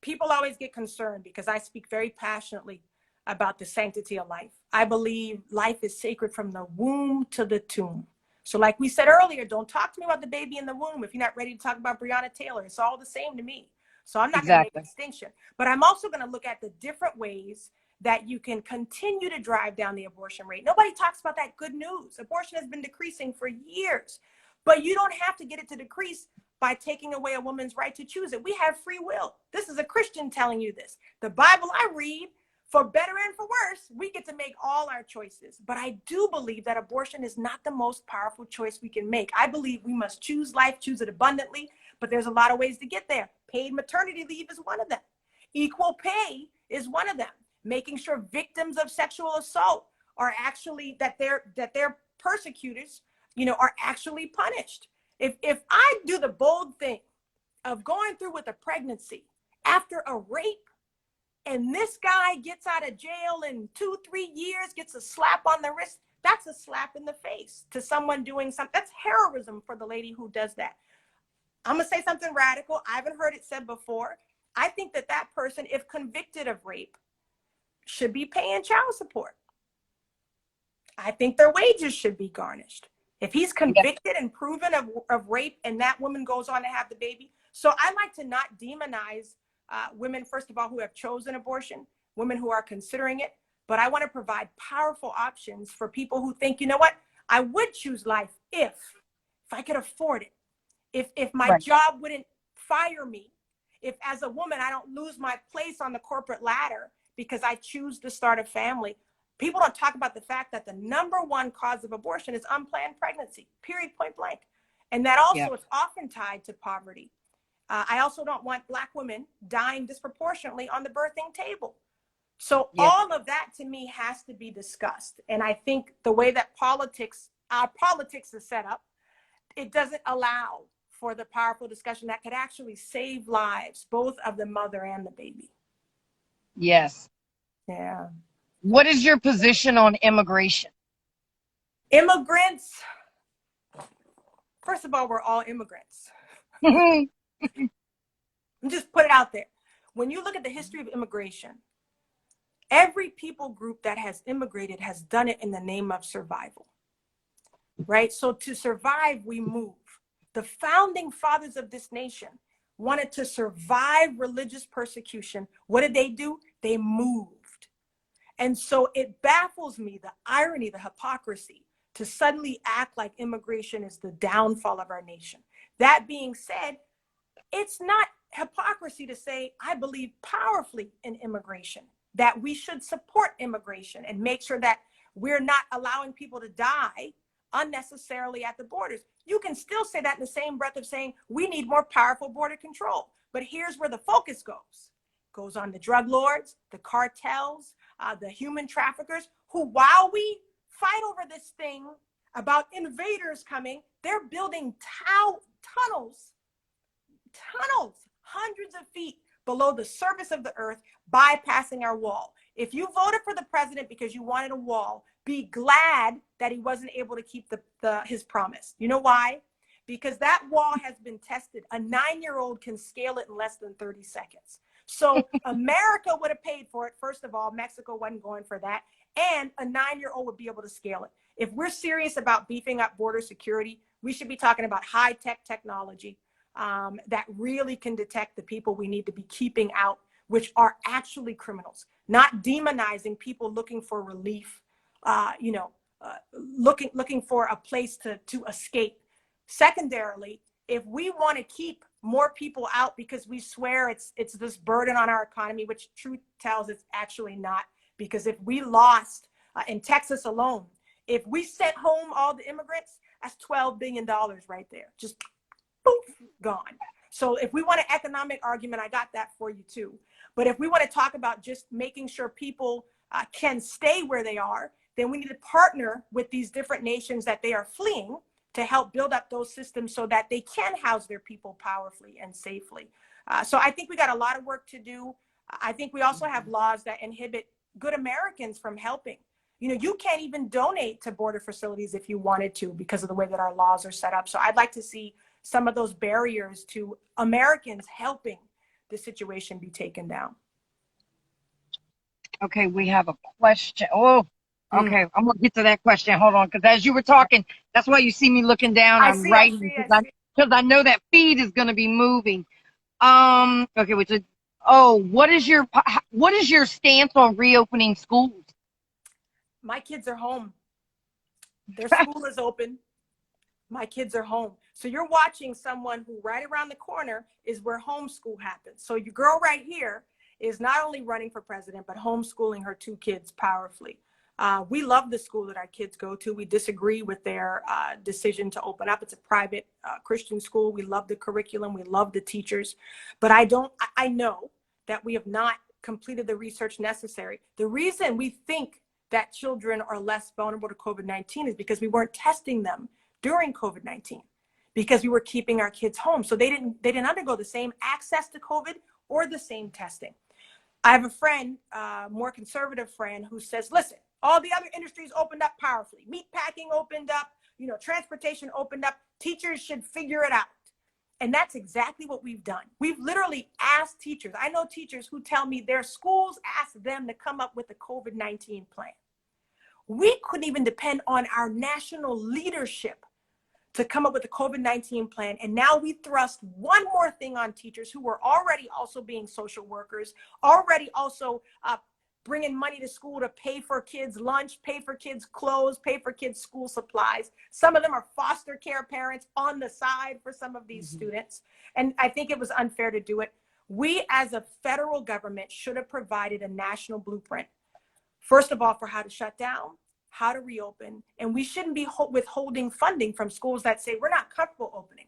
Speaker 3: people always get concerned because I speak very passionately about the sanctity of life. I believe life is sacred from the womb to the tomb. So like we said earlier, don't talk to me about the baby in the womb if you're not ready to talk about Breonna Taylor. It's all the same to me. So I'm not going to make a distinction. But I'm also going to look at the different ways that you can continue to drive down the abortion rate. Nobody talks about that good news. Abortion has been decreasing for years. But you don't have to get it to decrease by taking away a woman's right to choose it. We have free will. This is a Christian telling you this. The Bible I read, for better and for worse, we get to make all our choices. But I do believe that abortion is not the most powerful choice we can make. I believe we must choose life, choose it abundantly, but there's a lot of ways to get there. Paid maternity leave is one of them. Equal pay is one of them. Making sure victims of sexual assault are actually, that their persecutors, are actually punished. If I do the bold thing of going through with a pregnancy after a rape, and this guy gets out of jail in 2-3 years, gets a slap on the wrist, that's a slap in the face to someone doing something. That's heroism for the lady who does that. I'm gonna say something radical. I haven't heard it said before. I think that person, if convicted of rape, should be paying child support. I think their wages should be garnished. If he's convicted and proven of rape and that woman goes on to have the baby. So I like to not demonize women, first of all, who have chosen abortion, women who are considering it. But I want to provide powerful options for people who think, you know what, I would choose life if I could afford it. If my job wouldn't fire me, if as a woman, I don't lose my place on the corporate ladder because I choose to start a family. People don't talk about the fact that the #1 cause of abortion is unplanned pregnancy, period, point blank. And that also is often tied to poverty. I also don't want Black women dying disproportionately on the birthing table. So all of that to me has to be discussed. And I think the way that our politics is set up, it doesn't allow for the powerful discussion that could actually save lives, both of the mother and the baby.
Speaker 1: Yes.
Speaker 3: Yeah.
Speaker 1: What is your position on immigration?
Speaker 3: Immigrants, first of all, we're all immigrants. Just put it out there. When you look at the history of immigration, every people group that has immigrated has done it in the name of survival, right? So to survive, we move. The founding fathers of this nation wanted to survive religious persecution. What did they do? They moved. And so it baffles me, the irony, the hypocrisy, to suddenly act like immigration is the downfall of our nation. That being said, it's not hypocrisy to say, I believe powerfully in immigration, that we should support immigration and make sure that we're not allowing people to die unnecessarily at the borders. You can still say that in the same breath of saying we need more powerful border control. But here's where the focus goes on the drug lords, the cartels, the human traffickers, who, while we fight over this thing about invaders coming, they're building tunnels, hundreds of feet below the surface of the earth, bypassing our wall. If you voted for the president because you wanted a wall, be glad that he wasn't able to keep his promise. You know why? Because that wall has been tested. A 9-year-old can scale it in less than 30 seconds. So America would have paid for it. First of all, Mexico wasn't going for that. And a 9-year-old would be able to scale it. If we're serious about beefing up border security, we should be talking about high-tech technology that really can detect the people we need to be keeping out, which are actually criminals, not demonizing people looking for relief, looking for a place to escape. Secondarily, if we want to keep more people out because we swear it's this burden on our economy, which truth tells it's actually not, because if we lost in Texas alone, if we sent home all the immigrants, that's $12 billion right there, just poof, gone. So if we want an economic argument, I got that for you too. But if we want to talk about just making sure people can stay where they are, then we need to partner with these different nations that they are fleeing to help build up those systems so that they can house their people powerfully and safely. So I think we got a lot of work to do. I think we also have laws that inhibit good Americans from helping. You know, you can't even donate to border facilities if you wanted to because of the way that our laws are set up. So I'd like to see some of those barriers to Americans helping the situation be taken down.
Speaker 1: Okay, we have a question. Oh, okay, I'm gonna get to that question. Hold on, because as you were talking, that's why you see me looking down. I'm writing because I know that feed is gonna be moving. Okay, what is your stance on reopening schools?
Speaker 3: My kids are home. Their school is open. My kids are home. So you're watching someone who right around the corner is where homeschool happens. So your girl right here is not only running for president, but homeschooling her 2 kids powerfully. We love the school that our kids go to. We disagree with their decision to open up. It's a private Christian school. We love the curriculum. We love the teachers. But I know that we have not completed the research necessary. The reason we think that children are less vulnerable to COVID-19 is because we weren't testing them during COVID-19, because we were keeping our kids home. So they didn't undergo the same access to COVID or the same testing. I have a friend, more conservative friend, who says, listen, all the other industries opened up powerfully. Meat packing opened up, transportation opened up. Teachers should figure it out. And that's exactly what we've done. We've literally asked teachers. I know teachers who tell me their schools asked them to come up with a COVID-19 plan. We couldn't even depend on our national leadership to come up with a COVID-19 plan. And now we thrust one more thing on teachers who were already also being social workers, already also bringing money to school to pay for kids' lunch, pay for kids' clothes, pay for kids' school supplies. Some of them are foster care parents on the side for some of these students. And I think it was unfair to do it. We as a federal government should have provided a national blueprint, first of all, for how to shut down, how to reopen, and we shouldn't be withholding funding from schools that say we're not comfortable opening.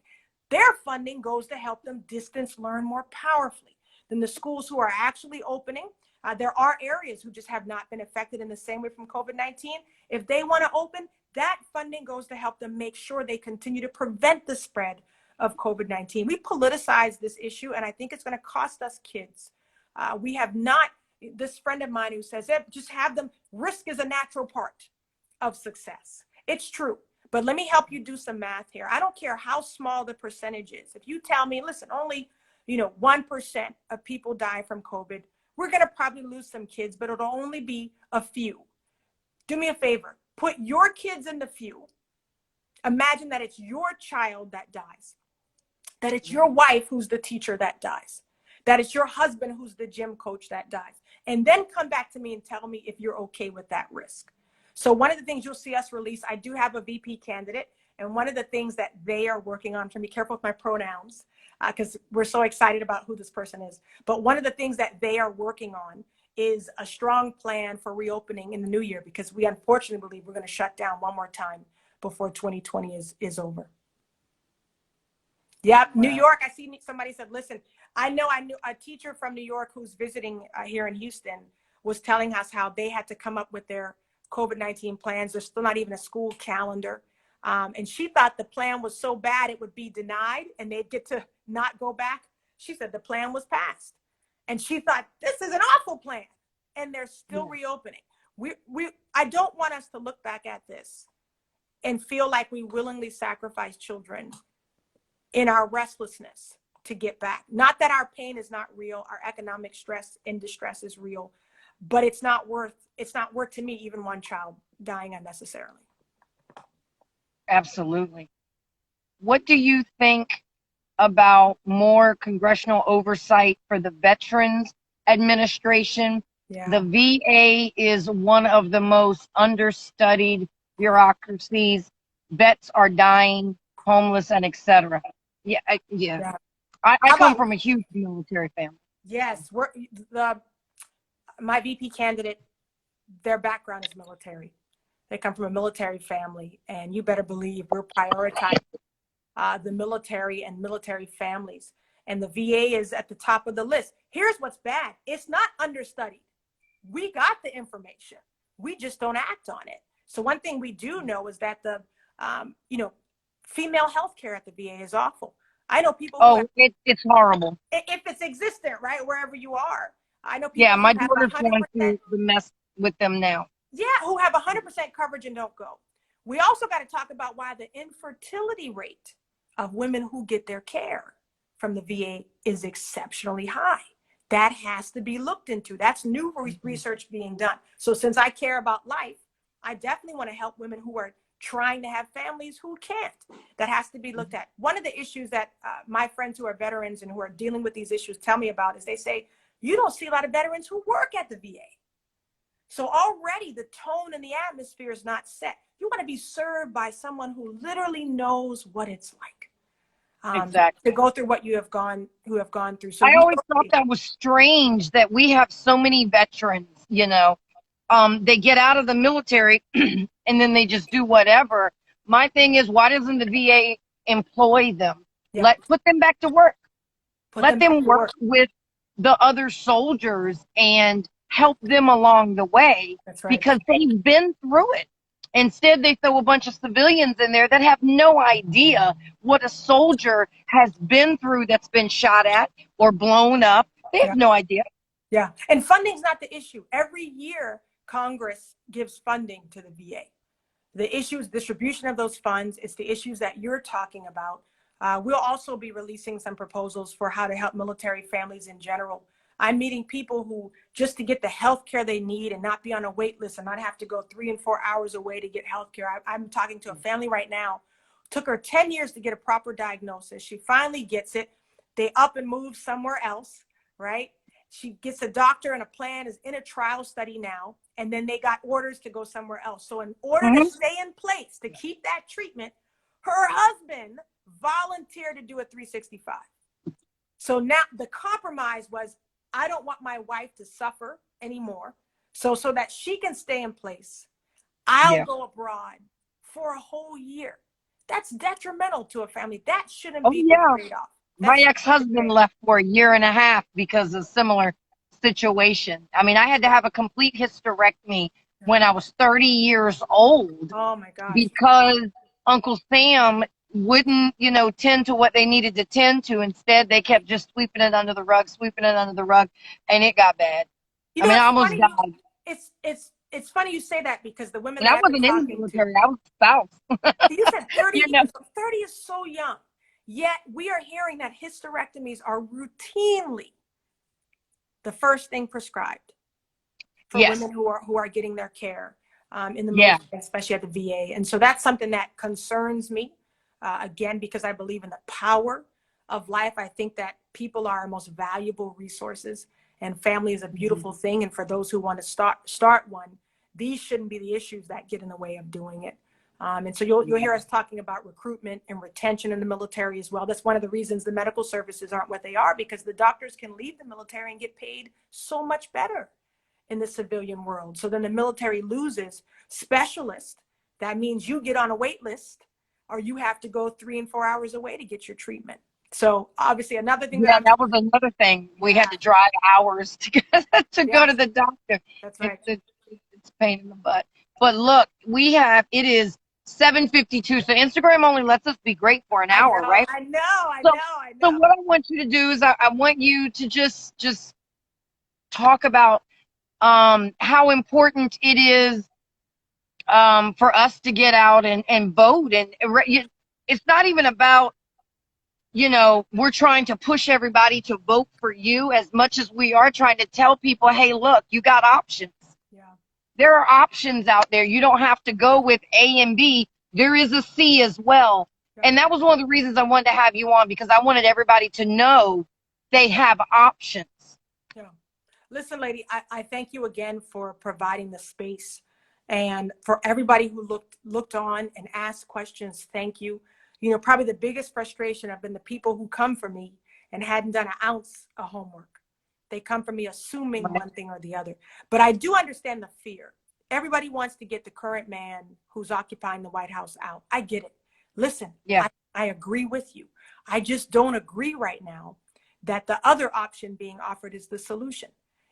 Speaker 3: Their funding goes to help them distance learn more powerfully than the schools who are actually opening. There are areas who just have not been affected in the same way from COVID-19. If they want to open, that funding goes to help them make sure they continue to prevent the spread of COVID-19. We politicize this issue, and I think it's going to cost us kids. We have not, this friend of mine who says, just have them, risk is a natural part of success. It's true. But let me help you do some math here. I don't care how small the percentage is. If you tell me, listen, only 1% of people die from COVID, we're going to probably lose some kids, but it'll only be a few. Do me a favor. Put your kids in the few. Imagine that it's your child that dies, that it's your wife who's the teacher that dies, that it's your husband who's the gym coach that dies. And then come back to me and tell me if you're okay with that risk. So one of the things you'll see us release, I do have a VP candidate, and one of the things that they are working on, I'm trying to be careful with my pronouns, because we're so excited about who this person is. But one of the things that they are working on is a strong plan for reopening in the new year, because we unfortunately believe we're going to shut down one more time before 2020 is over. Yep. Wow. New York, I see somebody said, listen, I knew a teacher from New York who's visiting here in Houston was telling us how they had to come up with their COVID-19 plans. There's still not even a school calendar. And she thought the plan was so bad it would be denied and they'd get to not go back. She said the plan was passed. And she thought, this is an awful plan. And they're still reopening. I don't want us to look back at this and feel like we willingly sacrifice children in our restlessness to get back. Not that our pain is not real, our economic stress and distress is real, but it's not worth to me even one child dying unnecessarily.
Speaker 1: Absolutely. What do you think about more congressional oversight for the Veterans Administration? Yeah. The VA is one of the most understudied bureaucracies. Vets are dying, homeless, and etc. Yeah. I come from a huge military family.
Speaker 3: Yes, my VP candidate, their background is military. They come from a military family, and you better believe we're prioritizing the military and military families. And the VA is at the top of the list. Here's what's bad. It's not understudied. We got the information. We just don't act on it. So one thing we do know is that the, female health care at the VA is awful. I know people.
Speaker 1: It's horrible.
Speaker 3: If it's existent, right, wherever you are. I know people.
Speaker 1: Yeah, my daughter's going through the mess with them now.
Speaker 3: Yeah, who have 100% coverage and don't go. We also got to talk about why the infertility rate of women who get their care from the VA is exceptionally high. That has to be looked into. That's new research being done. So since I care about life, I definitely want to help women who are trying to have families who can't. That has to be looked at. One of the issues that my friends who are veterans and who are dealing with these issues tell me about is they say, you don't see a lot of veterans who work at the VA. So already the tone and the atmosphere is not set. You want to be served by someone who literally knows what it's like.
Speaker 1: Exactly.
Speaker 3: To go through what who have gone through. So
Speaker 1: I always thought that was strange that we have so many veterans, they get out of the military and then they just do whatever. My thing is, why doesn't the VA employ them? Yeah. Put them back to work. Let them work with the other soldiers and help them along the way. That's right. Because they've been through it. Instead, they throw a bunch of civilians in there that have no idea what a soldier has been through that's been shot at or blown up. They have no idea.
Speaker 3: Yeah. And funding's not the issue. Every year, Congress gives funding to the VA. The issues, distribution of those funds, it's the issues that you're talking about. We'll also be releasing some proposals for how to help military families in general. I'm meeting people who, just to get the health care they need and not be on a wait list and not have to go 3 and 4 hours away to get health care. I'm talking to a family right now Took her 10 years to get a proper diagnosis. She finally gets it. They up and move somewhere else, right? She gets a doctor and a plan, is in a trial study now, and then they got orders to go somewhere else. So in order to stay in place, to keep that treatment, her husband volunteered to do a 365. So now the compromise was, I don't want my wife to suffer anymore. So that she can stay in place, I'll go abroad for a whole year. That's detrimental to a family. That shouldn't be the trade-off.
Speaker 1: My ex-husband left for a year and a half because of similar situation. I mean, I had to have a complete hysterectomy when I was 30 years old.
Speaker 3: Oh my gosh.
Speaker 1: Because Uncle Sam wouldn't, you know, tend to what they needed to tend to. Instead, they kept just sweeping it under the rug, and it got bad.
Speaker 3: You know,
Speaker 1: I mean, I almost died.
Speaker 3: It's funny you say that, because the women
Speaker 1: And I wasn't in the military. I was a spouse.
Speaker 3: You said 30
Speaker 1: You know?
Speaker 3: 30 is so young. Yet we are hearing that hysterectomies are routinely the first thing prescribed for women who are getting their care in the military, especially at the VA. And so that's something that concerns me, again, because I believe in the power of life. I think that people are our most valuable resources, and family is a beautiful thing. And for those who want to start one, these shouldn't be the issues that get in the way of doing it. And so you'll hear us talking about recruitment and retention in the military as well. That's one of the reasons the medical services aren't what they are, because the doctors can leave the military and get paid so much better in the civilian world. So then the military loses specialists. That means you get on a wait list, or you have to go 3 and 4 hours away to get your treatment. So obviously another thing
Speaker 1: that was another thing. We had to drive hours to go to the doctor.
Speaker 3: That's right.
Speaker 1: It's a pain in the butt. But look, it is 7:52. So Instagram only lets us be great for an hour, right?
Speaker 3: I know.
Speaker 1: So what I want you to do is I want you to just talk about how important it is for us to get out and vote. And it's not even about, you know, we're trying to push everybody to vote for you as much as we are trying to tell people, hey, look, you got options.
Speaker 3: Yeah.
Speaker 1: There are options out there. You don't have to go with A and B. There is a C as well. Yeah. And that was one of the reasons I wanted to have you on, because I wanted everybody to know they have options.
Speaker 3: Yeah. Listen, lady, I thank you again for providing the space, and for everybody who looked on and asked questions. Thank you. You know, probably the biggest frustration have been the people who come for me and hadn't done an ounce of homework. They come for me assuming one thing or the other. But I do understand the fear. Everybody wants to get the current man who's occupying the White House out. I get it. Listen, I agree with you. I just don't agree right now that the other option being offered is the solution.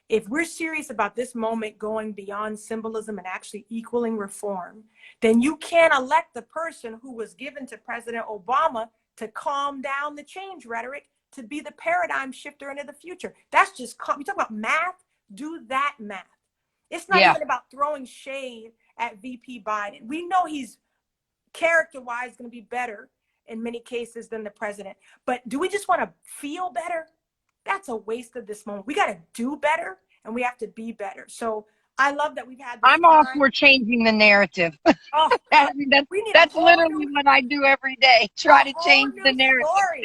Speaker 3: If we're serious about this moment going beyond symbolism and actually equaling reform, then you can't elect the person who was given to President Obama to calm down the change rhetoric, to be the paradigm shifter into the future. That's just, you talk about math, do that math. It's not even about throwing shade at VP Biden. We know he's character-wise going to be better in many cases than the president. But do we just want to feel better? That's a waste of this moment. We got to do better, and we have to be better. So I love that we've had this
Speaker 1: I'm all for changing the narrative.
Speaker 3: Oh,
Speaker 1: that's literally what I do every day. Try to change the narrative.
Speaker 3: Story.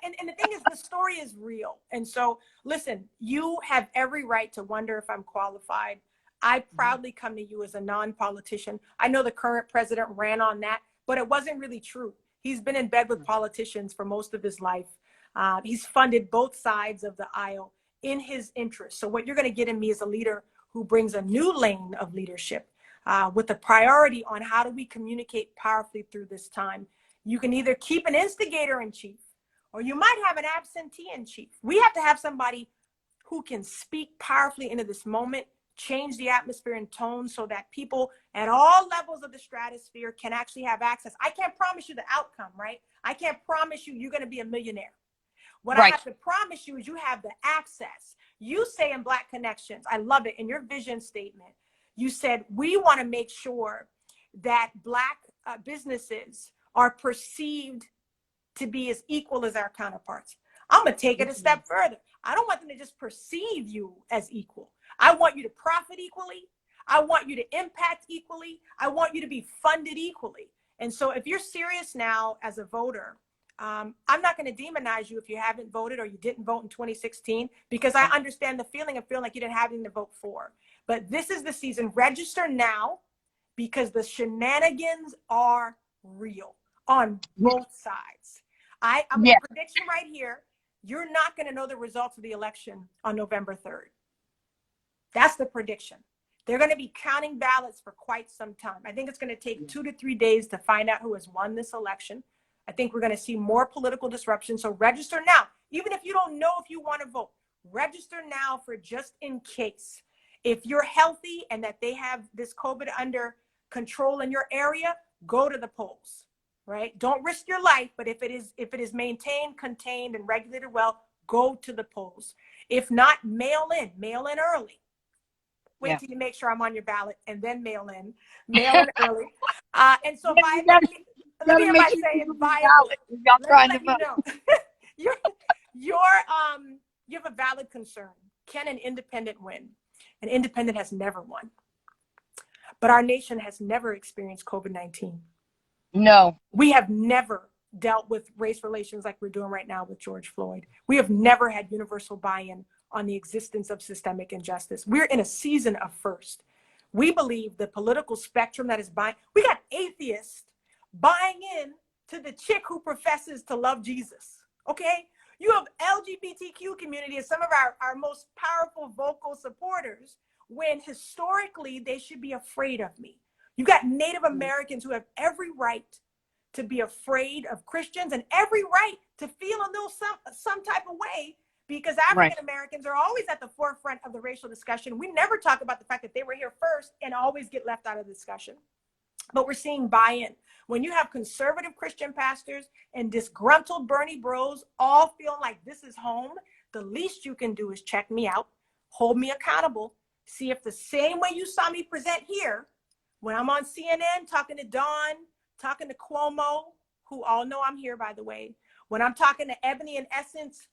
Speaker 3: And the thing is, the story is real. And so, listen, you have every right to wonder if I'm qualified. I proudly come to you as a non-politician. I know the current president ran on that, but it wasn't really true. He's been in bed with politicians for most of his life. He's funded both sides of the aisle in his interest. So what you're going to get in me is a leader who brings a new lane of leadership with a priority on how do we communicate powerfully through this time. You can either keep an instigator in chief, or you might have an absentee in chief. We have to have somebody who can speak powerfully into this moment, change the atmosphere and tone so that people at all levels of the stratosphere can actually have access. I can't promise you the outcome, right? I can't promise you you're going to be a millionaire. What I have to promise you is you have the access. You say in Black Connections, I love it, in your vision statement, you said, we want to make sure that Black businesses are perceived to be as equal as our counterparts. I'm going to take it a step further. I don't want them to just perceive you as equal. I want you to profit equally. I want you to impact equally. I want you to be funded equally. And so if you're serious now as a voter, I'm not going to demonize you if you haven't voted or you didn't vote in 2016, because I understand the feeling of feeling like you didn't have anything to vote for. But this is the season. Register now, because the shenanigans are real on both sides. I'm a prediction right here. You're not going to know the results of the election on November 3rd. That's the prediction. They're going to be counting ballots for quite some time. I think it's going to take 2 to 3 days to find out who has won this election. I think we're going to see more political disruption. So register now. Even if you don't know if you want to vote, register now for just in case. If you're healthy and that they have this COVID under control in your area, go to the polls, right? Don't risk your life, but if it is maintained, contained, and regulated well, go to the polls. If not, mail in early. Wait till you make sure I'm on your ballot and then mail in early. And so let me hear my saying viable. Let me let you know. You have a valid concern. Can an independent win? An independent has never won. But our nation has never experienced COVID-19.
Speaker 1: No.
Speaker 3: We have never dealt with race relations like we're doing right now with George Floyd. We have never had universal buy-in on the existence of systemic injustice. We're in a season of first. We believe the political spectrum that is buying, we got atheists buying in to the chick who professes to love Jesus, okay? You have LGBTQ community as some of our most powerful vocal supporters, when historically they should be afraid of me. You got Native Americans who have every right to be afraid of Christians and every right to feel a little some type of way, because African Americans are always at the forefront of the racial discussion. We never talk about the fact that they were here first and always get left out of the discussion. But we're seeing buy-in. When you have conservative Christian pastors and disgruntled Bernie bros all feeling like this is home, the least you can do is check me out, hold me accountable, see if the same way you saw me present here, when I'm on CNN talking to Dawn, talking to Cuomo, who all know I'm here, by the way, when I'm talking to Ebony and Essence,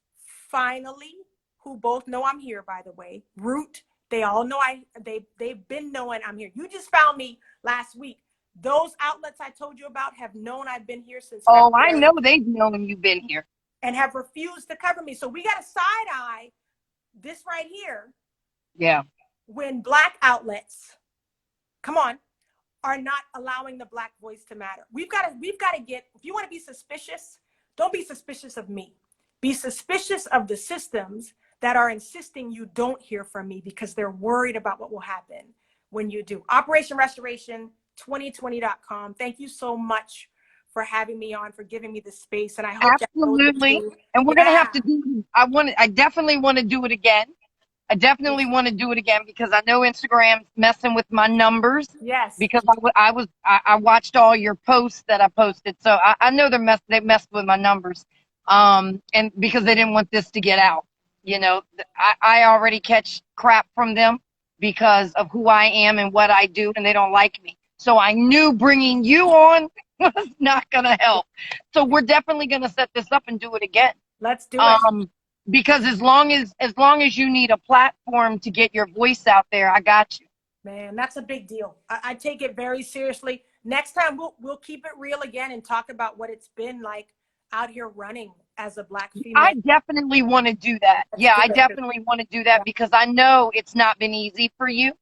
Speaker 3: finally, who both know I'm here, by the way, Root, they all know they've been knowing I'm here. You just found me last week. Those outlets I told you about have known I've been here since February.
Speaker 1: I know they've known you've been here.
Speaker 3: And have refused to cover me. So we got to side eye this right here.
Speaker 1: Yeah.
Speaker 3: When Black outlets, come on, are not allowing the Black voice to matter. We've got to get, if you want to be suspicious, don't be suspicious of me. Be suspicious of the systems that are insisting you don't hear from me because they're worried about what will happen when you do. Operation Restoration 2020.com. Thank you so much for having me on, for giving me the space. And I hope
Speaker 1: absolutely. And we're gonna have to do. I definitely want to do it again. I definitely want to do it again because I know Instagram's messing with my numbers.
Speaker 3: Yes.
Speaker 1: Because I watched all your posts that I posted, so I know they messed with my numbers. And because they didn't want this to get out, you know, I already catch crap from them because of who I am and what I do, and they don't like me. So I knew bringing you on was not going to help. So we're definitely going to set this up and do it again.
Speaker 3: Let's do it.
Speaker 1: Because as long as you need a platform to get your voice out there, I got you.
Speaker 3: Man, that's a big deal. I take it very seriously. Next time we'll keep it real again and talk about what it's been like out here running as a Black female.
Speaker 1: I definitely want to do that. I definitely want to do that because I know it's not been easy for you.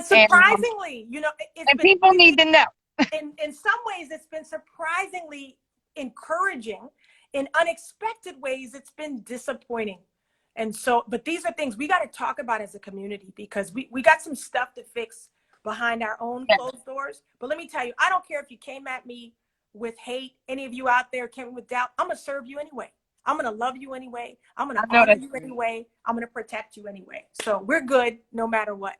Speaker 3: Surprisingly, you know,
Speaker 1: and people need to know.
Speaker 3: In some ways, it's been surprisingly encouraging. In unexpected ways, it's been disappointing. And so, but these are things we got to talk about as a community because we got some stuff to fix behind our own closed doors. But let me tell you, I don't care if you came at me with hate, any of you out there came with doubt, I'm going to serve you anyway. I'm going to love you anyway. I'm going to honor you anyway. I'm going to protect you anyway. So we're good no matter what.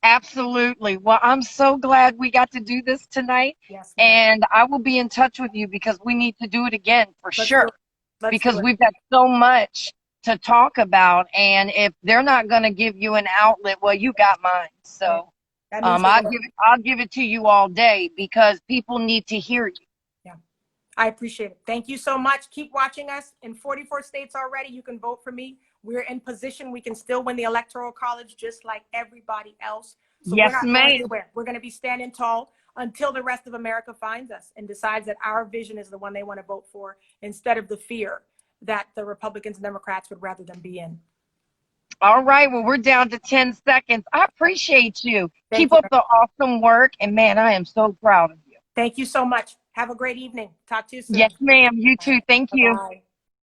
Speaker 1: Absolutely. Well, I'm so glad we got to do this tonight.
Speaker 3: Yes,
Speaker 1: and I will be in touch with you because we need to do it again for sure. Because we've got so much to talk about. And if they're not going to give you an outlet, well, you got mine. So I'll give it to you all day because people need to hear you.
Speaker 3: Yeah, I appreciate it. Thank you so much. Keep watching us. In 44 states already, you can vote for me. We're in position. We can still win the Electoral College just like everybody else. So
Speaker 1: yes,
Speaker 3: we're not going anywhere. We're going to be standing tall. until the rest of America finds us and decides that our vision is the one they want to vote for instead of the fear that the Republicans and Democrats would rather them be in.
Speaker 1: All right. Well, we're down to 10 seconds. I appreciate you.
Speaker 3: Thank
Speaker 1: Keep
Speaker 3: you.
Speaker 1: up the awesome work. And man, I am so proud of you.
Speaker 3: Thank you so much. Have a great evening. Talk to you soon.
Speaker 1: Yes, ma'am. You too. Thank you.
Speaker 3: Bye.